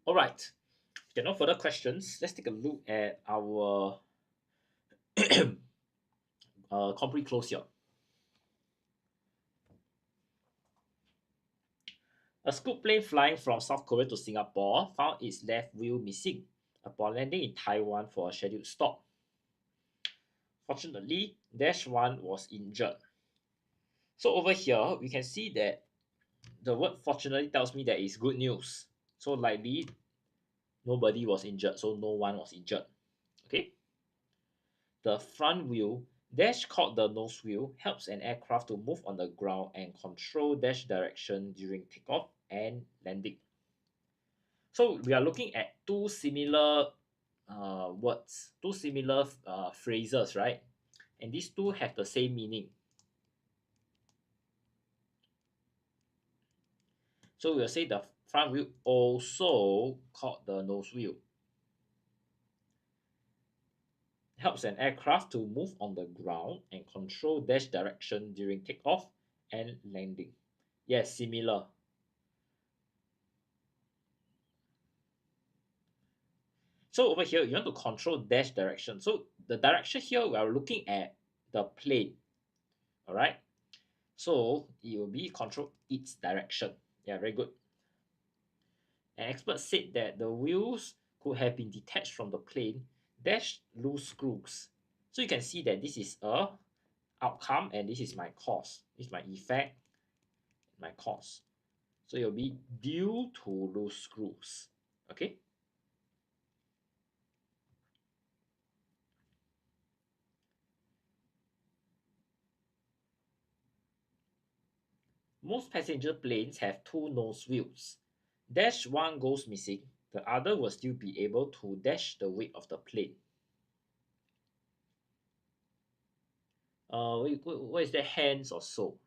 Speaker 1: All right. Okay, no further questions. Let's take a look at our complete close here. A scoop plane flying from South Korea to Singapore found its left wheel missing upon landing in Taiwan for a scheduled stop. Fortunately, Dash 1 was injured. So over here, we can see that the word fortunately tells me that it's good news. So likely, nobody was injured, so no one was injured. Okay. The front wheel, dash called the nose wheel, helps an aircraft to move on the ground and control dash direction during takeoff and landing. So we are looking at two similar words, two similar phrases, right? And these two have the same meaning. So we'll say the front wheel also called the nose wheel. Helps an aircraft to move on the ground and control dash direction during takeoff and landing. Yes, similar. So over here, you want to control dash direction. So the direction here, we are looking at the plane. All right. So it will be control its direction. Yeah, very good. An expert said that the wheels could have been detached from the plane, dash loose screws. So you can see that this is a outcome and this is my cause. This is my effect, my cause. So it will be due to loose screws. Okay. Most passenger planes have two nose wheels. Dash one goes missing, the other will still be able to dash the weight of the plane. What is that? Hands or so?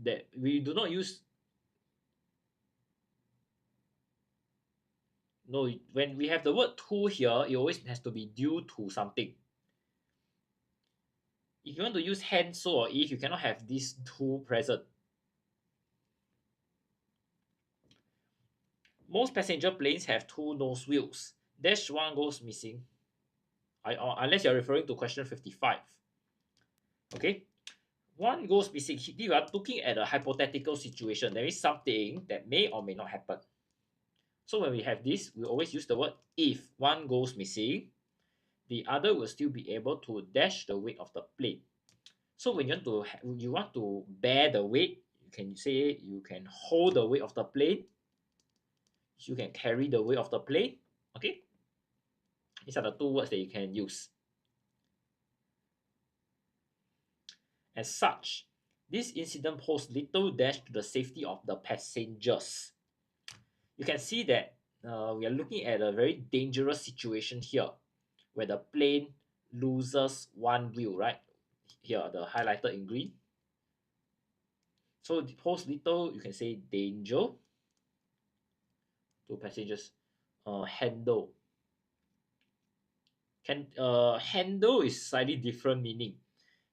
Speaker 1: That we do not use. No, when we have the word to here, it always has to be due to something. If you want to use hence, so, or if, you cannot have these two present. Most passenger planes have two nose wheels. Dash one goes missing. Unless you're referring to question 55. Okay? One goes missing. You are looking at a hypothetical situation. There is something that may or may not happen. So when we have this, we always use the word if. One goes missing, the other will still be able to dash the weight of the plane. So when you want to bear the weight, you can say you can hold the weight of the plane. You can carry the weight of the plane. Okay? These are the two words that you can use. As such, This incident posed little dash to the safety of the passengers. You can see that we are looking at a very dangerous situation here, where the plane loses one wheel, right? Here, the highlighted in green. So it pose little, you can say, danger to passengers. Handle. Handle is slightly different meaning.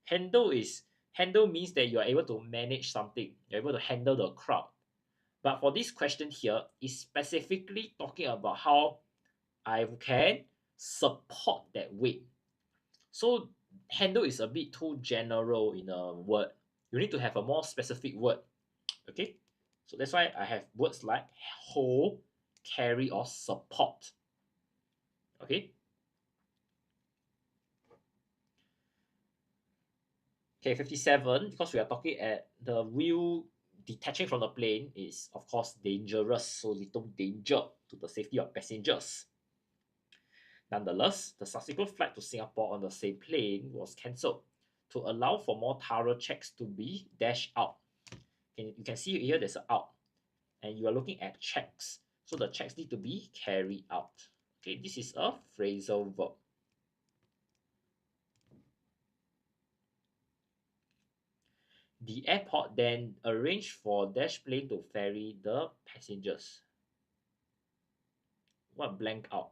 Speaker 1: Handle means that you are able to manage something. You're able to handle the crowd. But for this question here, is specifically talking about how I can support that weight. So handle is a bit too general in a word. You need to have a more specific word. Okay? So that's why I have words like hold, carry, or support. Okay? Okay, 57, because we are talking at the wheel detaching from the plane is of course dangerous, so little danger to the safety of passengers. Nonetheless, the subsequent flight to Singapore on the same plane was cancelled to allow for more thorough checks to be dashed out. Okay, you can see here there's an out, and you are looking at checks. So the checks need to be carried out. Okay, this is a phrasal verb. The airport then arranged for dash plane to ferry the passengers. What blank out?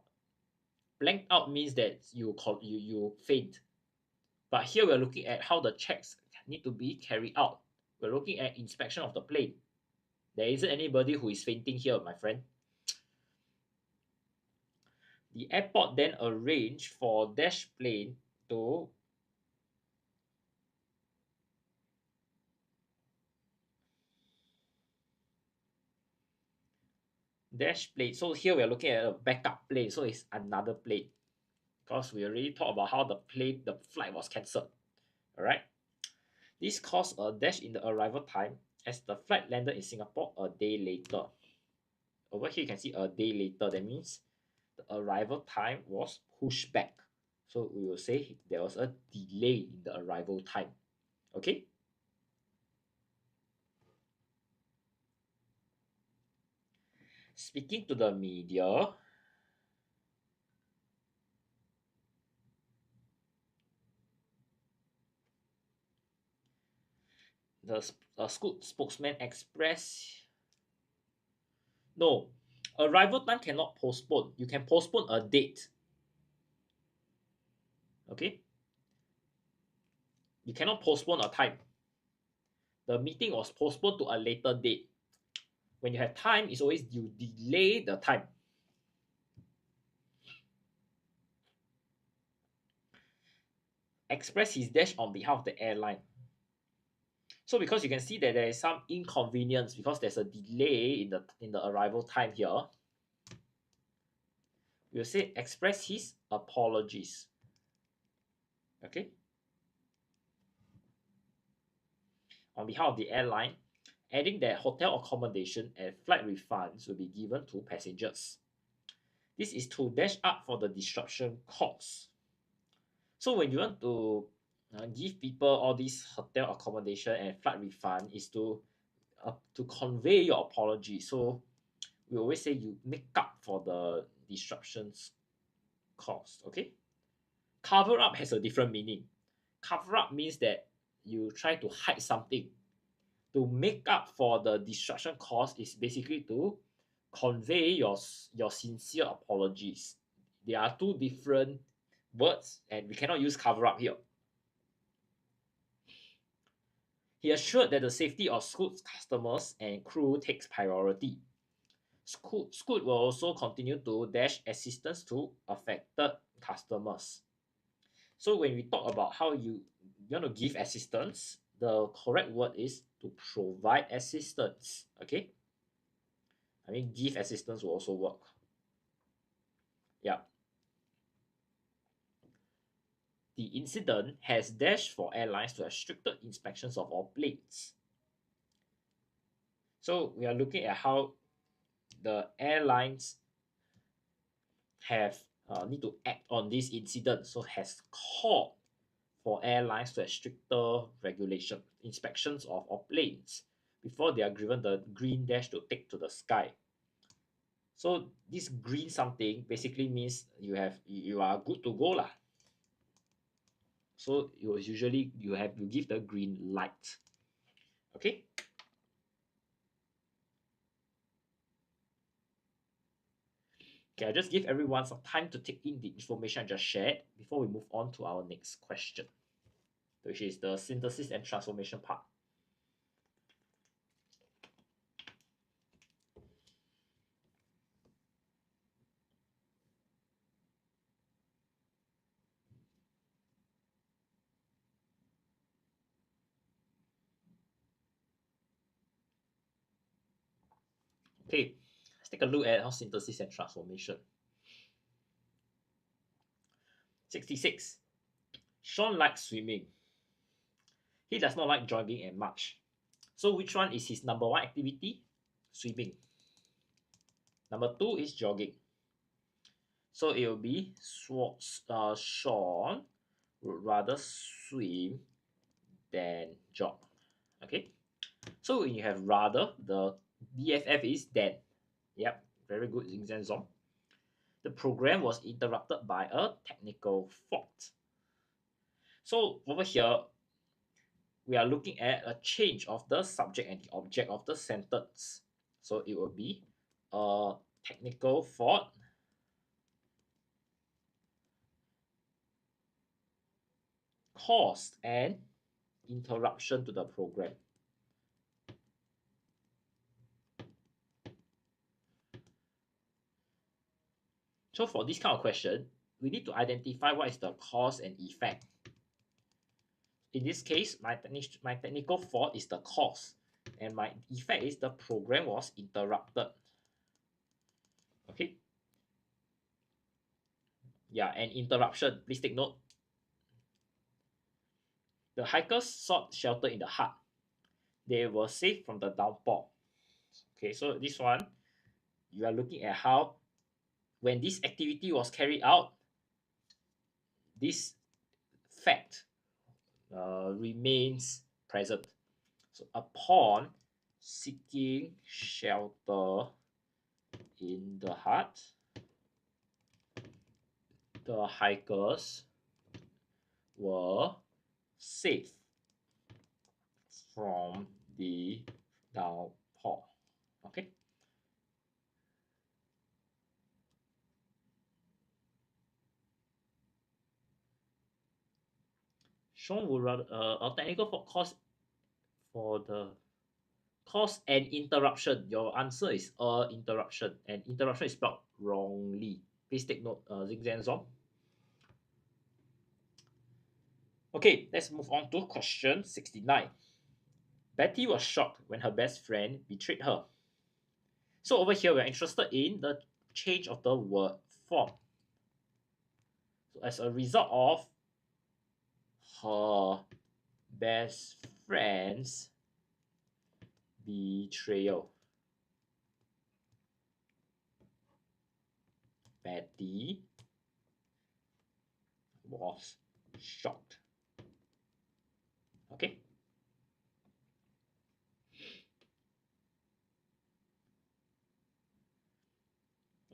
Speaker 1: Blank out means that you faint. But here we're looking at how the checks need to be carried out. We're looking at inspection of the plane. There isn't anybody who is fainting here, my friend. The airport then arranged for dash plane to dash plane. So here we are looking at a backup plane. So it's another plane. Because we already talked about how the flight was cancelled. Alright. This caused a dash in the arrival time as the flight landed in Singapore a day later. Over here you can see a day later. That means the arrival time was pushed back. So we will say there was a delay in the arrival time. Okay? Speaking to the media, the school spokesman expressed no, arrival time cannot postpone. You can postpone a date. Okay? You cannot postpone a time. The meeting was postponed to a later date. When you have time, it's always you delay the time. Express his dash on behalf of the airline. So because you can see that there is some inconvenience because there's a delay in the arrival time here, we'll say express his apologies. Okay? On behalf of the airline, adding that hotel accommodation and flight refunds will be given to passengers. This is to dash up for the disruption caused. So when you want to give people all this hotel accommodation and flight refund is to convey your apology. So we always say you make up for the disruptions caused. Okay. Cover up has a different meaning. Cover up means that you try to hide something. To make up for the disruption caused is basically to convey your sincere apologies. There are two different words and we cannot use cover up here. He assured that the safety of Scoot's customers and crew takes priority. Scoot will also continue to dash assistance to affected customers. So when we talk about how you want to give assistance, the correct word is to provide assistance. Okay? I mean, give assistance will also work. Yeah. The incident has dashed for airlines to have stricter inspections of all planes. So we are looking at how the airlines have need to act on this incident. So has called for airlines to have stricter regulation inspections of planes before they are given the green dash to take to the sky. So this green something basically means you are good to go lah. So you give the green light. Okay. Okay, I just give everyone some time to take in the information I just shared before we move on to our next question, which is the synthesis and transformation part. Okay, let's take a look at our synthesis and transformation. 66. Sean likes swimming. He does not like jogging and much. So which one is his number one activity? Swimming. Number two is jogging. So it will be Sean would rather swim than jog. Okay. So when you have rather, the BFF is then. Yep, very good, Xingzhen Zong. The program was interrupted by a technical fault. So over here, we are looking at a change of the subject and the object of the sentence. So it will be a technical fault caused an interruption to the program. So for this kind of question, we need to identify what is the cause and effect. In this case, my technical fault is the cause, and my effect is the program was interrupted. Okay. Yeah, and interruption, please take note. The hikers sought shelter in the hut. They were safe from the downpour. Okay, so this one, you are looking at how when this activity was carried out, this fact remains present. So upon seeking shelter in the hut, the hikers were safe from the downpour. Okay. Sean would rather a technical fault cause an interruption. Your answer is a interruption, and interruption is spelled wrongly. Please take note, Xingzhen Zong. Okay, let's move on to question 69. Betty was shocked when her best friend betrayed her. So over here, we're interested in the change of the word form. So as a result of her best friend's betrayal, Betty was shocked. Okay.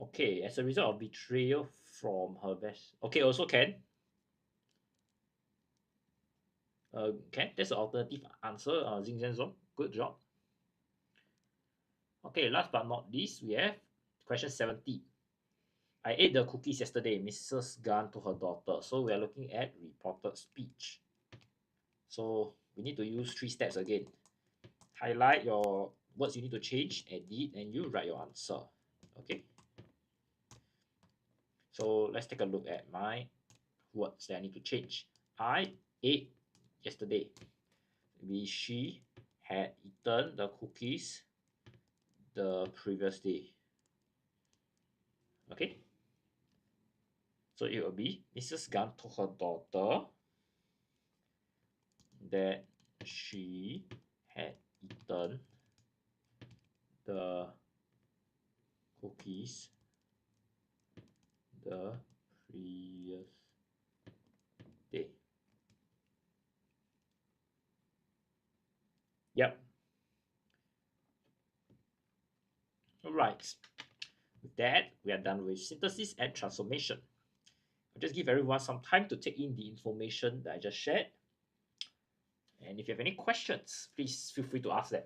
Speaker 1: Okay, as a result of betrayal from her best. Okay, also can. Can. That's an alternative answer. Xingzhen Zong, good job. Okay, last but not least, we have question 70. I ate the cookies yesterday, Mrs. Gunn to her daughter. So we are looking at reported speech. So we need to use 3 steps again. Highlight your words you need to change, edit, and you write your answer. Okay. So let's take a look at my words that I need to change. I ate yesterday. Maybe she had eaten the cookies the previous day. Okay. So it will be Mrs. Gunn told her daughter that she had eaten the cookies the previous day. Alright, with that, we are done with synthesis and transformation. I'll just give everyone some time to take in the information that I just shared. And if you have any questions, please feel free to ask them.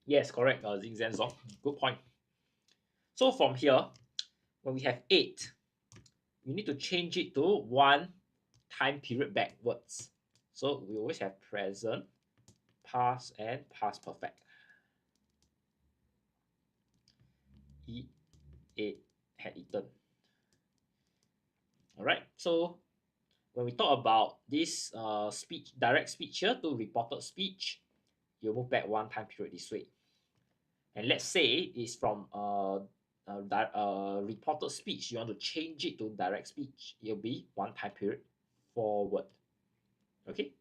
Speaker 1: Yes, correct, Xing Zhen Zong. Good point. So from here, when we have 8, we need to change it to one time period backwards. So we always have present, past, and past perfect. Eat, ate, had eaten. Alright, so when we talk about this speech, direct speech here to reported speech, you move back one time period this way. And let's say it's from reported speech, you want to change it to direct speech, it'll be one time period forward. Okay,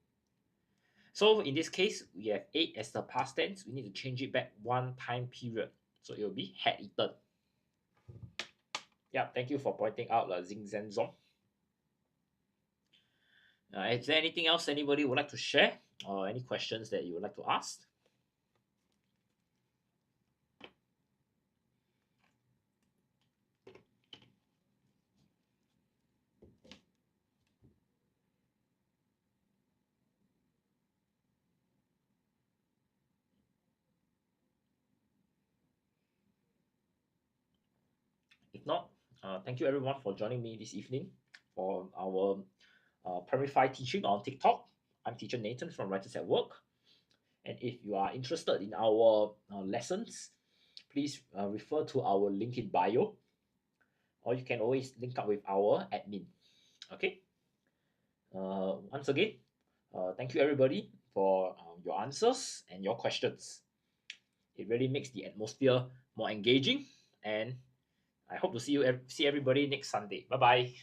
Speaker 1: so in this case, we have 8 as the past tense. We need to change it back one time period, so it will be had eaten. Yeah, thank you for pointing out Xing Zhen Zong. Is there anything else anybody would like to share, or any questions that you would like to ask? If not, thank you everyone for joining me this evening for our Primary 5 teaching on TikTok. I'm teacher Nathan from Writers at Work. And if you are interested in our lessons, please refer to our link in bio, or you can always link up with our admin. Okay. Once again, thank you everybody for your answers and your questions. It really makes the atmosphere more engaging, and I hope to see everybody next Sunday. Bye bye.